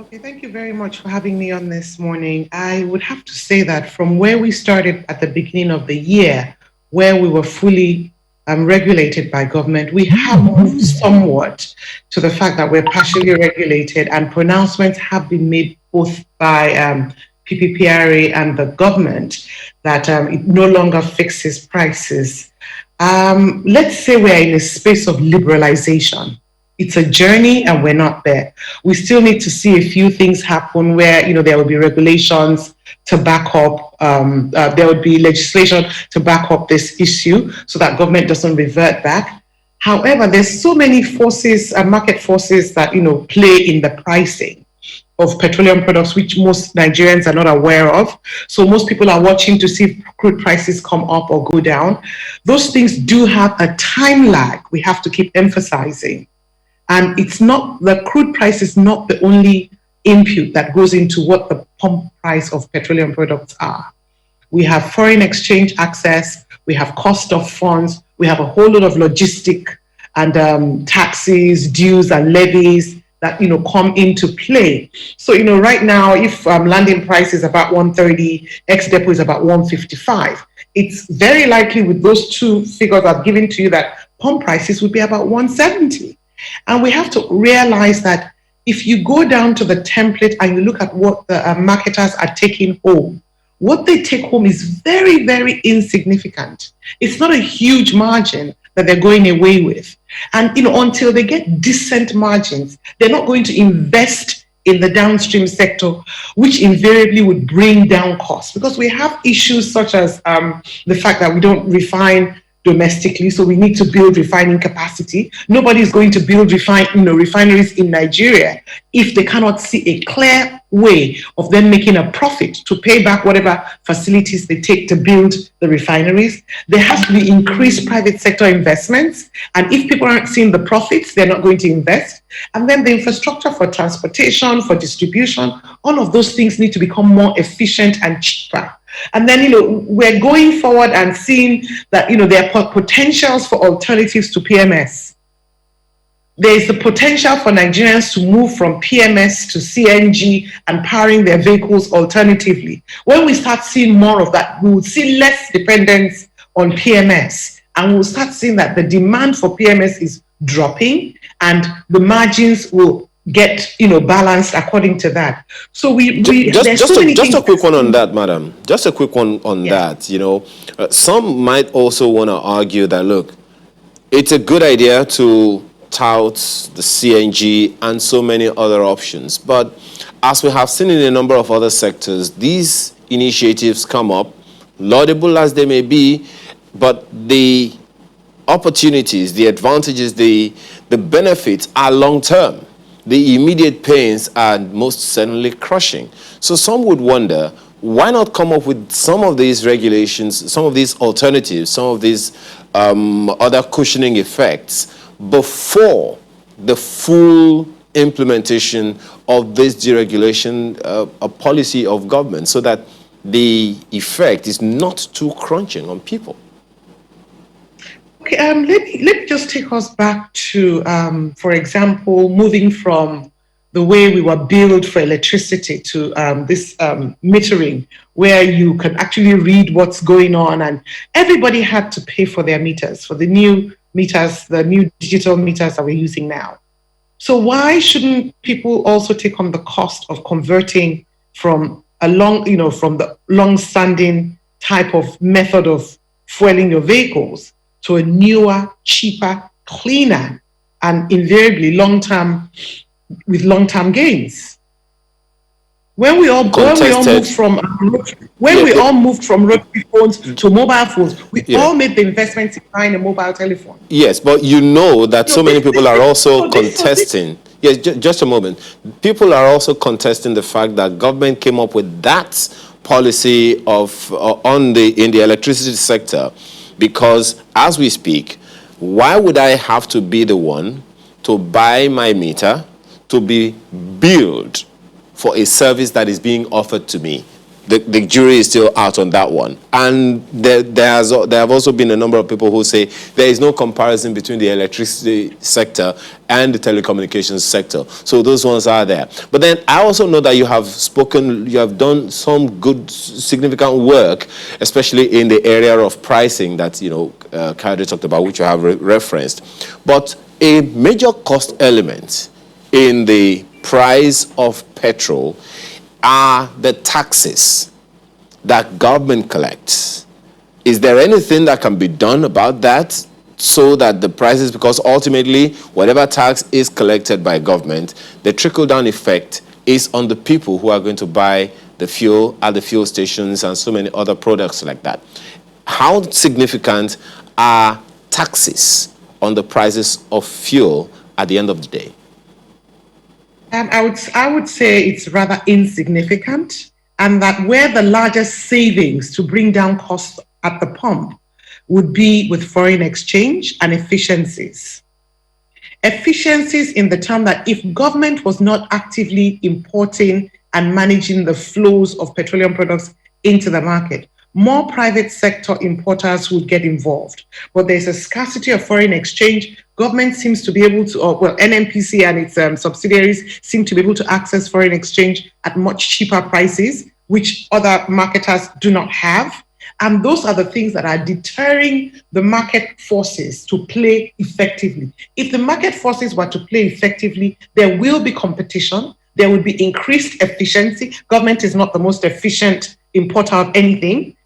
Speaker 6: Okay, thank you very much for having me on this morning. I would have to say that from where we started at the beginning of the year, where we were fully regulated by government, we have moved somewhat to the fact that we're partially regulated, and pronouncements have been made both by PPPRA and the government that it no longer fixes prices. Let's say we're in a space of liberalization. It's a journey and we're not there. We still need to see a few things happen where, you know, there will be regulations to back up, there would be legislation to back up this issue so that government doesn't revert back. However, there's so many forces, market forces that, you know, play in the pricing of petroleum products, which most Nigerians are not aware of. So most people are watching to see if crude prices come up or go down. Those things do have a time lag we have to keep emphasizing. And it's not, the crude price is not the only input that goes into what the pump price of petroleum products are. We have foreign exchange access, we have cost of funds, we have a whole lot of logistic and taxes, dues and levies that, you know, come into play. So, you know, right now, if landing price is about 130, ex-depo is about 155, it's very likely with those two figures I've given to you that pump prices would be about 170. And we have to realize that if you go down to the template and you look at what the marketers are taking home, what they take home is very, very insignificant. It's not a huge margin that they're going away with. And, you know, until they get decent margins, they're not going to invest in the downstream sector, which invariably would bring down costs. Because we have issues such as the fact that we don't refine domestically, so we need to build refining capacity. Nobody is going to build refineries in Nigeria if they cannot see a clear way of them making a profit to pay back whatever facilities they take to build the refineries. There has to be increased private sector investments, and if people aren't seeing the profits, they're not going to invest. And then the infrastructure for transportation, for distribution, all of those things need to become more efficient and cheaper. And then, you know, we're going forward and seeing that, you know, there are potentials for alternatives to PMS. there is the potential for Nigerians to move from PMS to CNG and powering their vehicles alternatively. When we start seeing more of that, we will see less dependence on PMS, and we'll start seeing that the demand for PMS is dropping and the margins will get balanced according to that. So
Speaker 1: just a quick one on that, madam. Just a quick one on that. Some might also want to argue that, look, it's a good idea to tout the CNG and so many other options, but as we have seen in a number of other sectors, these initiatives come up, laudable as they may be, but the opportunities, the advantages, the benefits are long-term. The immediate pains are most certainly crushing. So some would wonder, why not come up with some of these regulations, some of these alternatives, some of these other cushioning effects before the full implementation of this deregulation policy of government, so that the effect is not too crunching on people?
Speaker 6: Okay, let me just take us back to, for example, moving from the way we were billed for electricity to this metering, where you can actually read what's going on, and everybody had to pay for their meters, for the new meters, the new digital meters that we're using now. So why shouldn't people also take on the cost of converting from from the long-standing type of method of fueling your vehicles to a newer, cheaper, cleaner, and invariably long-term gains? When we all moved from rotary phones to mobile phones, we all made the investment in buying a mobile telephone.
Speaker 1: Yes, but that so many people are also contesting. Yes, just a moment. People are also contesting the fact that government came up with that policy of in the electricity sector, because as we speak, why would I have to be the one to buy my meter to be billed for a service that is being offered to me? The jury is still out on that one. And there have also been a number of people who say there is no comparison between the electricity sector and the telecommunications sector. So those ones are there. But then I also know that you have done some good, significant work, especially in the area of pricing that, Kayode talked about, which you have referenced. But a major cost element in the price of petrol are the taxes that government collects. Is there anything that can be done about that, so that the prices, because ultimately whatever tax is collected by government, the trickle-down effect is on the people who are going to buy the fuel at the fuel stations and so many other products like that? How significant are taxes on the prices of fuel at the end of the day?
Speaker 6: I would say it's rather insignificant, and that where the largest savings to bring down costs at the pump would be with foreign exchange and efficiencies. Efficiencies in the term that if government was not actively importing and managing the flows of petroleum products into the market, more private sector importers would get involved. But there's a scarcity of foreign exchange. Government seems to be able to, NNPC and its subsidiaries seem to be able to access foreign exchange at much cheaper prices, which other marketers do not have. And those are the things that are deterring the market forces to play effectively. If the market forces were to play effectively, there will be competition. There will be increased efficiency. Government is not the most efficient importer of anything.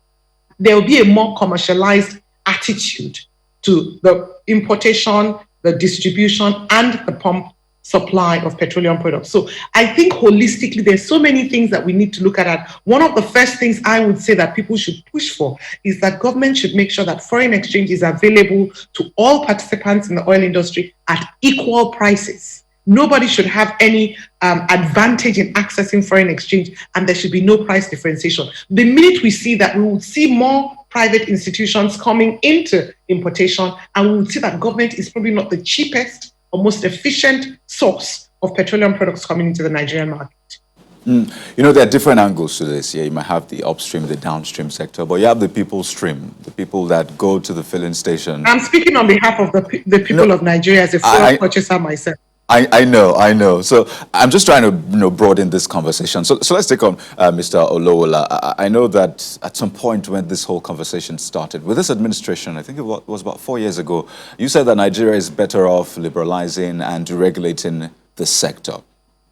Speaker 6: There will be a more commercialized attitude to the importation, the distribution, and the pump supply of petroleum products. So I think holistically, there's so many things that we need to look at. One of the first things I would say that people should push for is that government should make sure that foreign exchange is available to all participants in the oil industry at equal prices. Nobody should have any advantage in accessing foreign exchange, and there should be no price differentiation. The minute we see that, we will see more private institutions coming into importation, and we will see that government is probably not the cheapest or most efficient source of petroleum products coming into the Nigerian market.
Speaker 2: You know, there are different angles to this. Yeah, you might have the upstream, the downstream sector, but you have the people stream, the people that go to the filling station.
Speaker 6: I'm speaking on behalf of the people of Nigeria as a fuel purchaser myself.
Speaker 2: I know. So I'm just trying to broaden this conversation. So let's take on Mr. Olowola. I know that at some point when this whole conversation started with this administration, I think it was about 4 years ago, you said that Nigeria is better off liberalizing and deregulating the sector.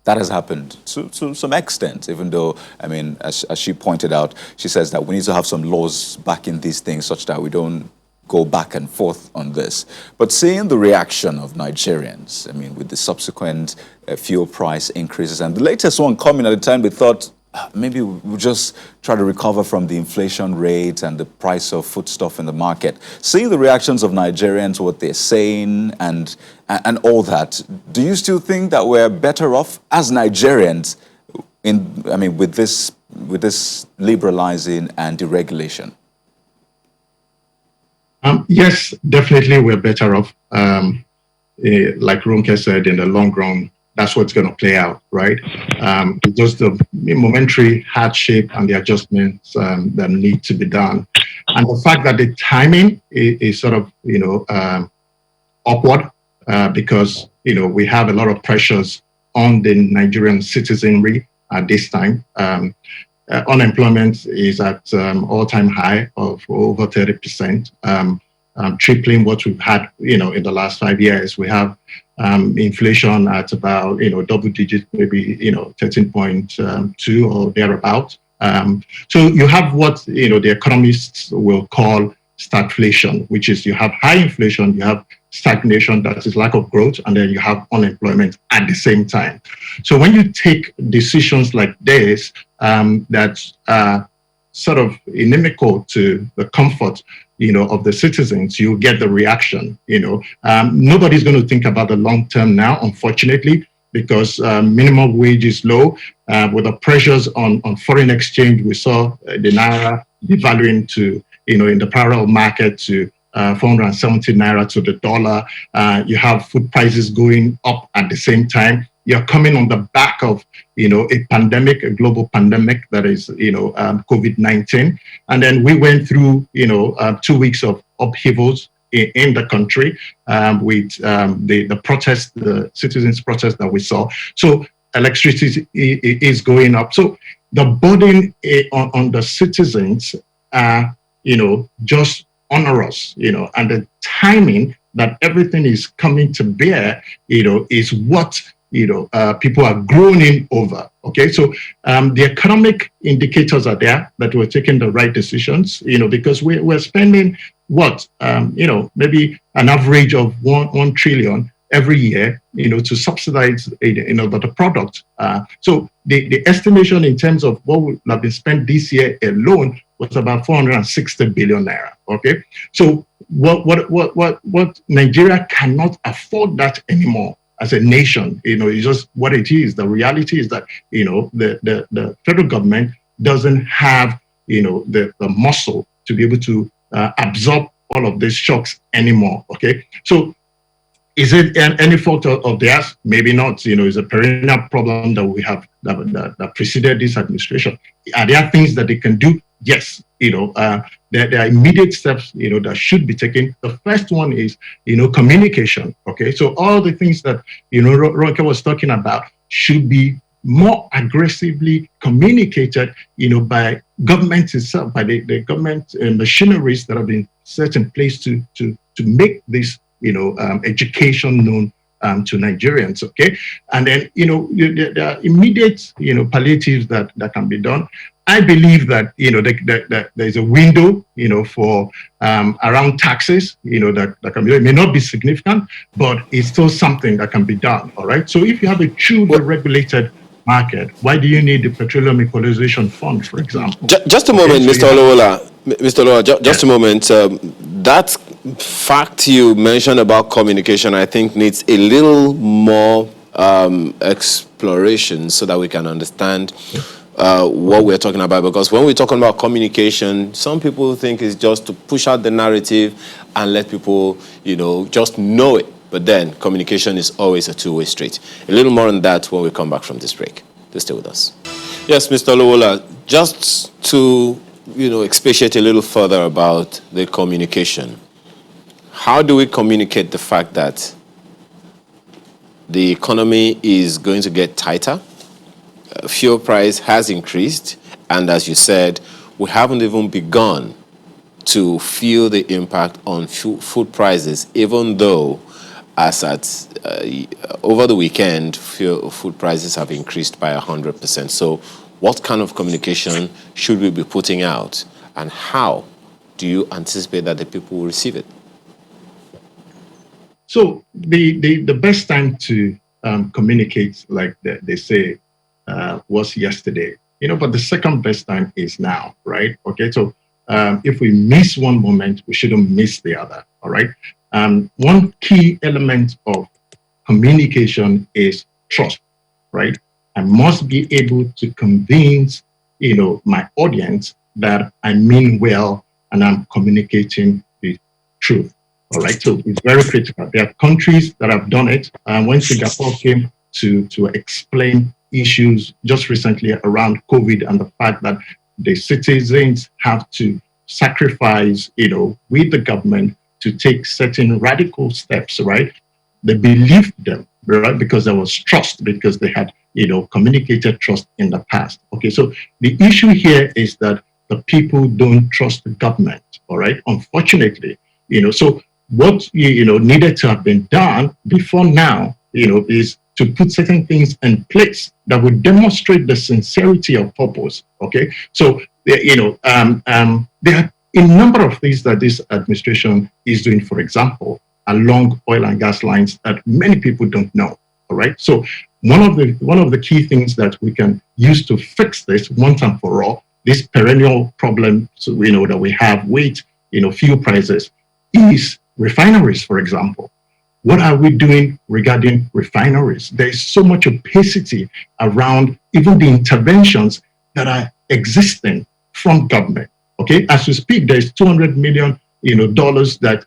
Speaker 2: That has happened to some extent, even though, I mean, as she pointed out, she says that we need to have some laws backing these things such that we don't go back and forth on this. But seeing the reaction of Nigerians, I mean, with the subsequent fuel price increases, and the latest one coming at the time, we thought maybe we'll just try to recover from the inflation rate and the price of foodstuff in the market. Seeing the reactions of Nigerians, what they're saying, and all that, do you still think that we're better off as Nigerians with this liberalizing and deregulation?
Speaker 4: Yes, definitely we're better off. Like Ronke said, in the long run, that's what's going to play out, right? Just the momentary hardship and the adjustments that need to be done. And the fact that the timing is sort of, upward because, we have a lot of pressures on the Nigerian citizenry at this time. Unemployment is at all-time high of over 30%, tripling what we've had, in the last 5 years. We have inflation at about, double digits, maybe, 13.2 or thereabout. So you have what, the economists will call stagflation, which is you have high inflation, you have stagnation, that is lack of growth, and then you have unemployment at the same time. So when you take decisions like this that are sort of inimical to the comfort, of the citizens, you get the reaction. Nobody's going to think about the long term now, unfortunately, because minimum wage is low. With the pressures on foreign exchange, we saw the naira devaluing to, in the parallel market to 470 naira to the dollar. You have food prices going up at the same time. You're coming on the back of, a pandemic, a global pandemic that is, COVID-19. And then we went through, 2 weeks of upheavals in the country with the protest, the citizens' protest that we saw. So electricity is going up. So the burden on the citizens are, just onerous, and the timing that everything is coming to bear, is what, people are groaning over. Okay, so the economic indicators are there that we're taking the right decisions, because we're spending what, maybe an average of 1 trillion every year, to subsidize, the product. So the estimation in terms of what will have been spent this year alone was about 460 billion naira. Okay, so what Nigeria cannot afford that anymore as a nation. It's just what it is. The reality is that the federal government doesn't have the muscle to be able to absorb all of these shocks anymore. Okay, so is it any fault of theirs? Maybe not. It's a perennial problem that we have that preceded this administration. Are there things that they can do? Yes. There are immediate steps, that should be taken. The first one is, communication. Okay. So all the things that, Ronke was talking about should be more aggressively communicated, by government itself, by the government machineries that have been set in place to make this, education known to Nigerians. Okay. And then, there are immediate, palliatives that can be done. I believe that, that there's a window, for around taxes, that can be, it may not be significant, but it's still something that can be done. All right. So if you have a truly regulated market, why do you need the Petroleum Equalization Fund, for example?
Speaker 1: Just a moment, Mr. Olowola. Just a moment. That fact you mentioned about communication, I think, needs a little more exploration so that we can understand what we're talking about. Because when we're talking about communication, some people think it's just to push out the narrative and let people, just know it. But then communication is always a two-way street. A little more on that when we come back from this break. Please stay with us. Yes, Mr. Lowola, just to, expatiate a little further about the communication. How do we communicate the fact that the economy is going to get tighter? Fuel price has increased, and as you said, we haven't even begun to feel the impact on food prices, even though as at over the weekend, food prices have increased by 100%. So what kind of communication should we be putting out, and how do you anticipate that the people will receive it?
Speaker 4: So the best time to communicate, like they say, was yesterday. But the second best time is now, right? Okay, so if we miss one moment, we shouldn't miss the other. All right. One key element of communication is trust, right? I must be able to convince, my audience that I mean well and I'm communicating the truth. All right, so it's very critical. There are countries that have done it. When Singapore came to explain issues just recently around COVID and the fact that the citizens have to sacrifice, with the government to take certain radical steps, right? They believed them, right? Because there was trust, because they had, communicated trust in the past. Okay, so the issue here is that the people don't trust the government, all right? Unfortunately, so what, needed to have been done before now, is to put certain things in place that would demonstrate the sincerity of purpose, okay? So, there are a number of things that this administration is doing, for example, along oil and gas lines that many people don't know. All right. So one of the key things that we can use to fix this once and for all, this perennial problem, so that we have with fuel prices, is refineries, for example. What are we doing regarding refineries? There is so much opacity around even the interventions that are existing from government. Okay, as we speak, there is $200 million dollars that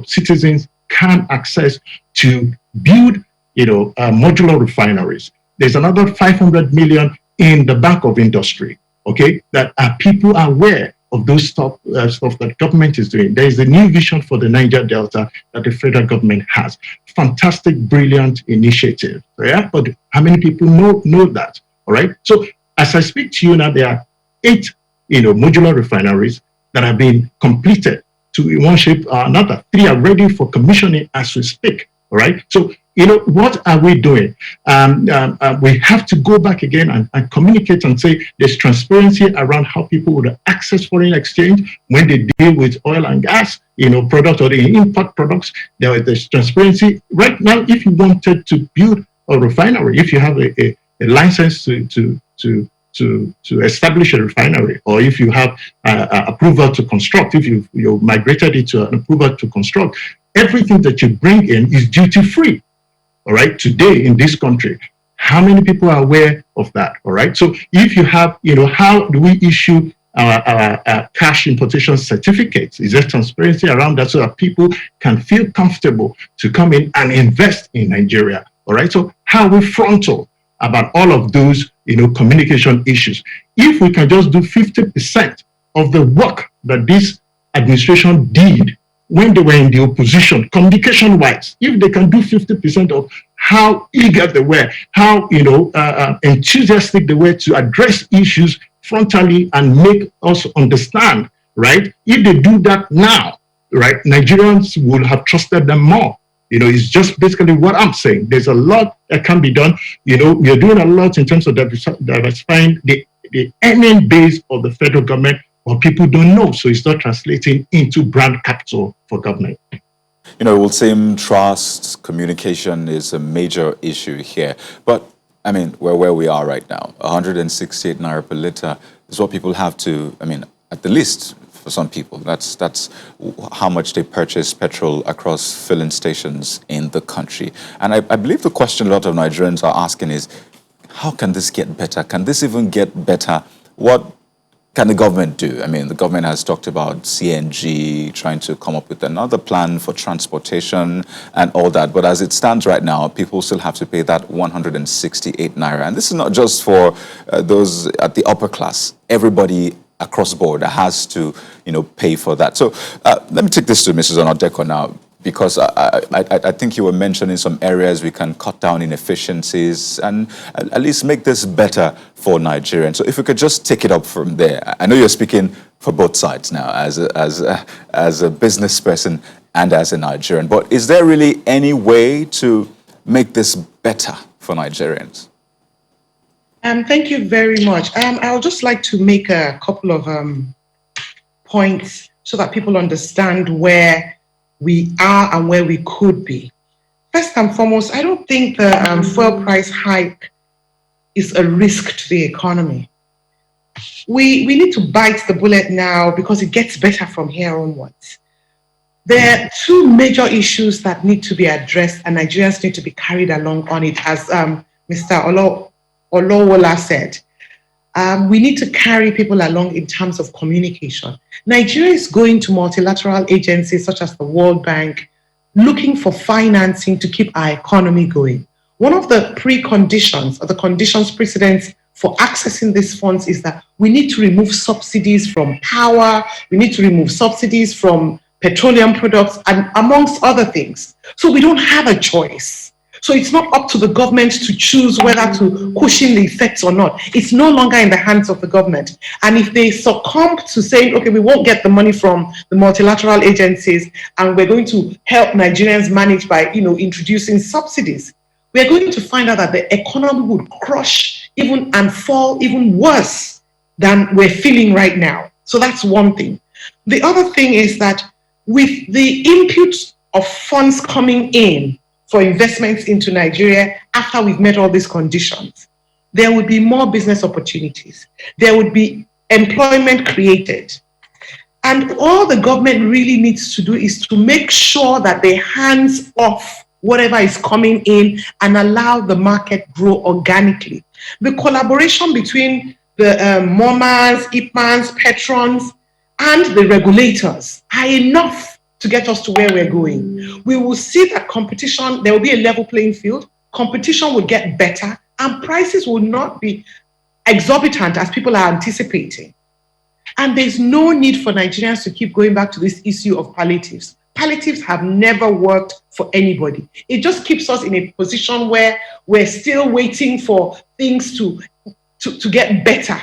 Speaker 4: citizens can access to build modular refineries. There's another 500 million in the back of industry. Okay, that people are aware of those stuff that government is doing. There is a new vision for the Niger Delta that the federal government has. Fantastic, brilliant initiative. Yeah, but how many people know that? All right. So as I speak to you now, there are 8 modular refineries that have been completed to one shape or another. 3 are ready for commissioning as we speak. All right. So, what are we doing? We have to go back again and communicate and say there's transparency around how people would access foreign exchange when they deal with oil and gas, products or the import products. There's transparency. Right now, if you wanted to build a refinery, if you have a license to establish a refinery, or if you have approval to construct, if you migrated it to an approval to construct, everything that you bring in is duty free. All right, today in this country, how many people are aware of that? All right, so if you have, how do we issue cash importation certificates? Is there transparency around that so that people can feel comfortable to come in and invest in Nigeria? All right, so how are we frontal about all of those, communication issues? If we can just do 50% of the work that this administration did when they were in the opposition, communication-wise, if they can do 50% of how eager they were, how enthusiastic they were to address issues frontally and make us understand, right? If they do that now, right, Nigerians would have trusted them more. It's just basically what I'm saying. There's a lot that can be done. We're doing a lot in terms of diversifying the earning base of the federal government, but people don't know. So it's not translating into brand capital for government.
Speaker 2: It will seem trust, communication is a major issue here. But, we're where we are right now. 168 naira per litre is what people have to, at the least, for some people, that's how much they purchase petrol across filling stations in the country. And I believe the question a lot of Nigerians are asking is, how can this get better? Can this even get better? What can the government do? I mean, the government has talked about CNG, trying to come up with another plan for transportation and all that. But as it stands right now, people still have to pay that 168 naira. And this is not just for those at the upper class. Everybody across the board has to, pay for that. So let me take this to Mrs. Onodeko now, because I think you were mentioning some areas we can cut down inefficiencies and at least make this better for Nigerians. So if we could just take it up from there. I know you're speaking for both sides now as a business person and as a Nigerian, but is there really any way to make this better for Nigerians?
Speaker 6: Thank you very much. I would just like to make a couple of points so that people understand where we are and where we could be. First and foremost, I don't think the fuel price hike is a risk to the economy. We need to bite the bullet now because it gets better from here onwards. There are two major issues that need to be addressed and Nigerians need to be carried along on it, as Mr. Olowola said. We need to carry people along in terms of communication. Nigeria is going to multilateral agencies such as the World Bank, looking for financing to keep our economy going. One of the preconditions or the conditions precedents for accessing these funds is that we need to remove subsidies from power, we need to remove subsidies from petroleum products, and amongst other things. So we don't have a choice. So it's not up to the government to choose whether to cushion the effects or not. It's no longer in the hands of the government. And if they succumb to saying, okay, we won't get the money from the multilateral agencies and we're going to help Nigerians manage by, introducing subsidies, we're going to find out that the economy would crush even and fall even worse than we're feeling right now. So that's one thing. The other thing is that with the input of funds coming in for investments into Nigeria after we've met all these conditions, there would be more business opportunities. There would be employment created. And all the government really needs to do is to make sure that they hands off whatever is coming in and allow the market grow organically. The collaboration between the MOMAs, IPMANs, Petrons, and the regulators are enough to get us to where we're going. We will see that competition, there will be a level playing field, competition will get better, and prices will not be exorbitant as people are anticipating. And there's no need for Nigerians to keep going back to this issue of palliatives. Palliatives have never worked for anybody. It just keeps us in a position where we're still waiting for things to get better.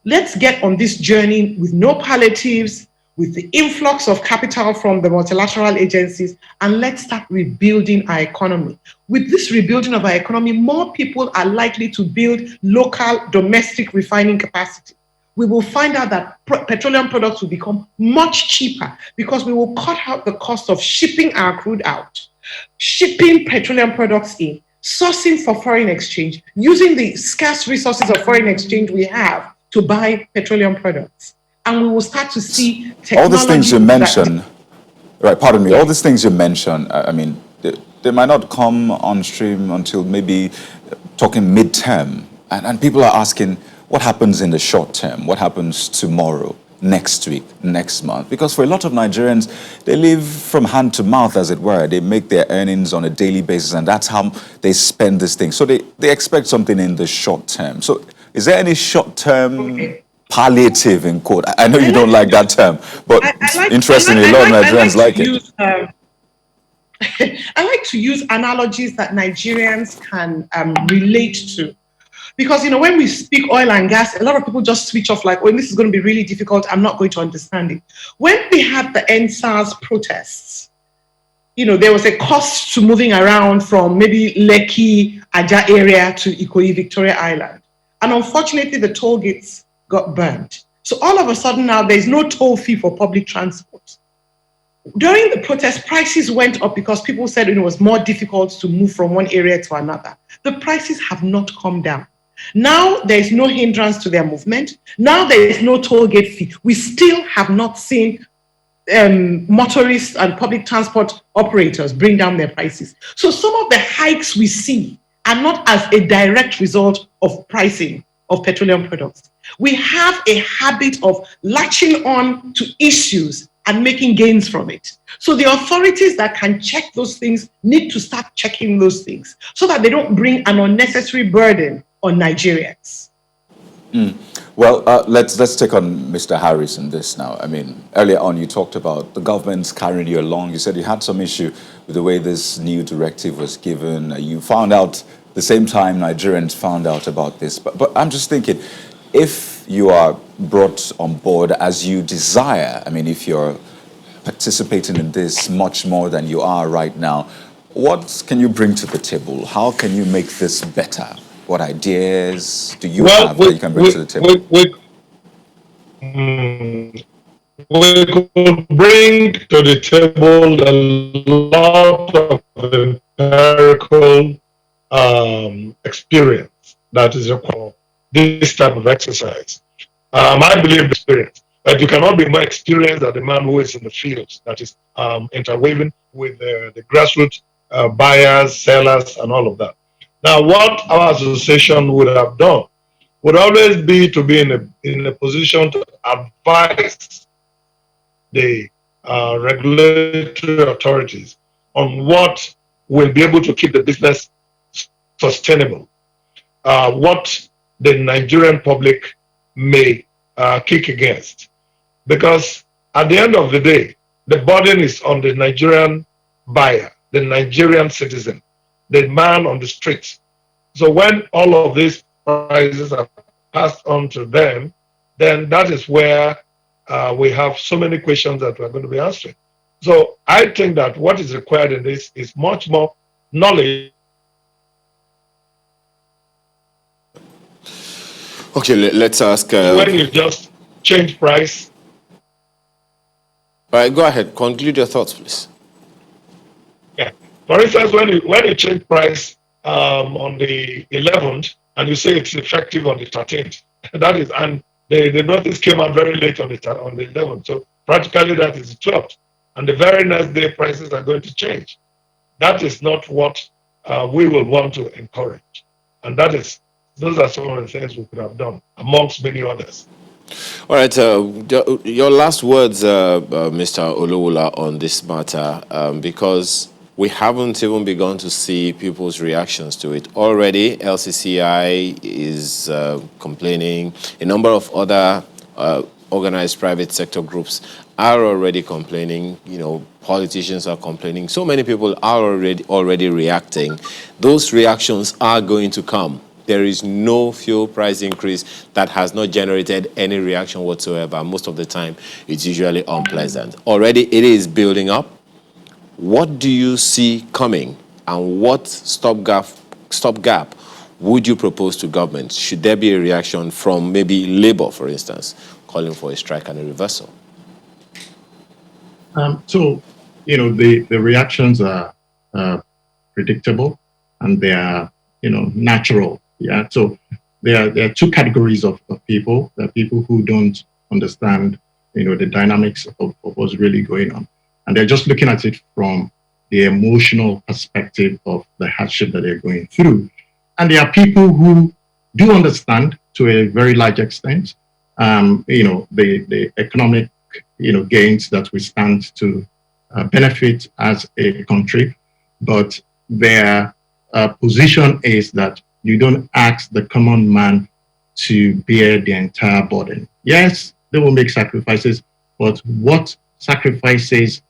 Speaker 6: Let's get on this journey with no palliatives, with the influx of capital from the multilateral agencies, and let's start rebuilding our economy. With this rebuilding of our economy, more people are likely to build local domestic refining capacity. We will find out that petroleum products will become much cheaper because we will cut out the cost of shipping our crude out, shipping petroleum products in, sourcing for foreign exchange, using the scarce resources of foreign exchange we have to buy petroleum products. And we will start to see technology.
Speaker 2: All these things you mention, right, pardon me, all these things you mention, I mean, they might not come on stream until maybe talking midterm. And people are asking, what happens in the short term? What happens tomorrow, next week, next month? Because for a lot of Nigerians, they live from hand to mouth, as it were. They make their earnings on a daily basis, and that's how they spend this thing. So they expect something in the short term. So is there any short-term palliative in quote? I know you don't like that term, but interestingly, a lot of Nigerians like it.
Speaker 6: I like to use analogies that Nigerians can relate to. Because, when we speak oil and gas, a lot of people just switch off like, oh, this is going to be really difficult. I'm not going to understand it. When we had the NSAS protests, there was a cost to moving around from maybe Lekki, Aja area to Ikoyi, Victoria Island. And unfortunately, the toll gates got burnt. So all of a sudden now, there's no toll fee for public transport. During the protest, prices went up because people said it was more difficult to move from one area to another. The prices have not come down. Now there is no hindrance to their movement. Now there is no toll gate fee. We still have not seen motorists and public transport operators bring down their prices. So some of the hikes we see are not as a direct result of pricing of petroleum products. We have a habit of latching on to issues and making gains from it. So the authorities that can check those things need to start checking those things so that they don't bring an unnecessary burden on Nigerians.
Speaker 2: Well, let's take on Mr. Harris in this now. I mean, earlier on you talked about the government's carrying you along. You said you had some issue with the way this new directive was given. You found out the same time Nigerians found out about this. But I'm just thinking, if you are brought on board as you desire, I mean, if you're participating in this much more than you are right now, what can you bring to the table? How can you make this better? What ideas do you have that you can bring to the table?
Speaker 5: We could bring to the table a lot of empirical experience that is required for this type of exercise. I believe experience, but you cannot be more experienced than the man who is in the fields, that is interweaving with the grassroots buyers, sellers, and all of that. Now, what our association would have done would always be to be in a position to advise the regulatory authorities on what will be able to keep the business sustainable, what the Nigerian public may kick against. Because at the end of the day, the burden is on the Nigerian buyer, the Nigerian citizen, the man on the streets. So when all of these prices are passed on to them, then that is where we have so many questions that we're going to be answering. So I think that what is required in this is much more knowledge.
Speaker 1: Okay, let's ask.
Speaker 5: When you just change price.
Speaker 1: All right, go ahead. Conclude your thoughts, please.
Speaker 5: Yeah. For instance, when you change price on the 11th and you say it's effective on the 13th, that is, and the notice came out very late on the 11th. So practically that is the 12th. And the very next day prices are going to change. That is not what we will want to encourage. And those are some of the things we could have done, amongst many others.
Speaker 1: All right, your last words, Mr. Olowula, on this matter, because we haven't even begun to see people's reactions to it. Already, LCCI is complaining. A number of other organized private sector groups are already complaining. You know, politicians are complaining. So many people are already reacting. Those reactions are going to come. There is no fuel price increase that has not generated any reaction whatsoever. Most of the time, it's usually unpleasant. Already, it is building up. What do you see coming, and what stopgap would you propose to government? Should there be a reaction from maybe Labour, for instance, calling for a strike and a reversal?
Speaker 4: So, you know, the reactions are predictable and they are, you know, natural. Yeah. So there are two categories of people. There are people who don't understand, you know, the dynamics of what's really going on. And they're just looking at it from the emotional perspective of the hardship that they're going through. And there are people who do understand to a very large extent, you know, the economic, you know, gains that we stand to benefit as a country. But their position is that you don't ask the common man to bear the entire burden. Yes, they will make sacrifices, but what sacrifices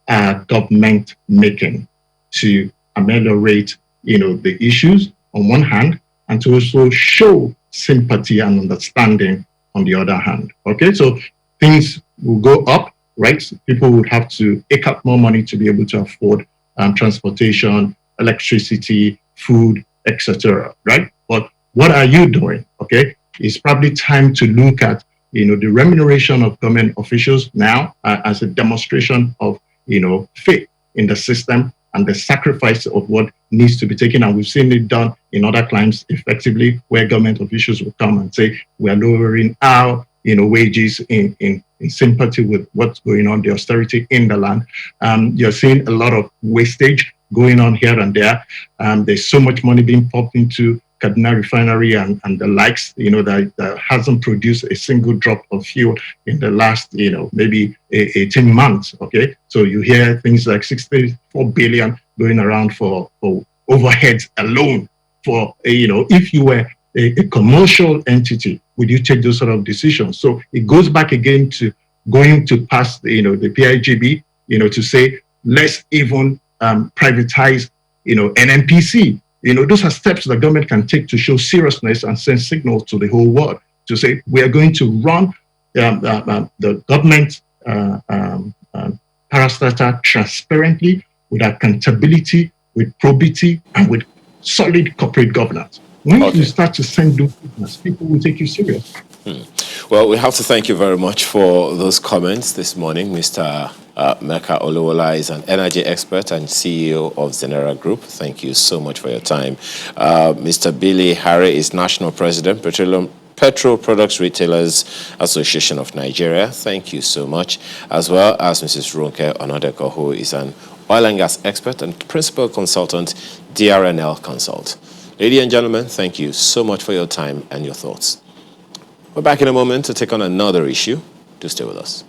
Speaker 4: are government making to ameliorate, you know, the issues on one hand, and to also show sympathy and understanding on the other hand? Okay, so things will go up, right? People would have to take up more money to be able to afford transportation, electricity, food, etc. Right? But what are you doing? Okay, it's probably time to look at, you know, the remuneration of government officials now as a demonstration of, you know, faith in the system and the sacrifice of what needs to be taken. And we've seen it done in other climes effectively, where government officials will come and say, we are lowering our, you know, wages in sympathy with what's going on, the austerity in the land. You're seeing a lot of wastage going on here and there. There's so much money being pumped into Kaduna Refinery and the likes, that hasn't produced a single drop of fuel in the last, maybe 18 months. Okay. So you hear things like 64 billion going around for overheads alone. For, if you were a commercial entity, would you take those sort of decisions? So it goes back again to going to pass, the PIGB, to say, let's even privatize, NNPC. Those are steps the government can take to show seriousness and send signals to the whole world to say, we are going to run the government parastatal transparently, with accountability, with probity, and with solid corporate governance. When you start to send those signals, people will take you serious.
Speaker 1: Well, we have to thank you very much for those comments this morning. Mr. Mecca Oluwola is an energy expert and CEO of Zenera Group. Thank you so much for your time. Mr. Billy Harry is National President, Petrol Products Retailers Association of Nigeria. Thank you so much. As well as Mrs. Ronke Onodeko, who is an oil and gas expert and principal consultant, DRNL Consult. Ladies and gentlemen, thank you so much for your time and your thoughts. We're back in a moment to take on another issue. Do stay with us.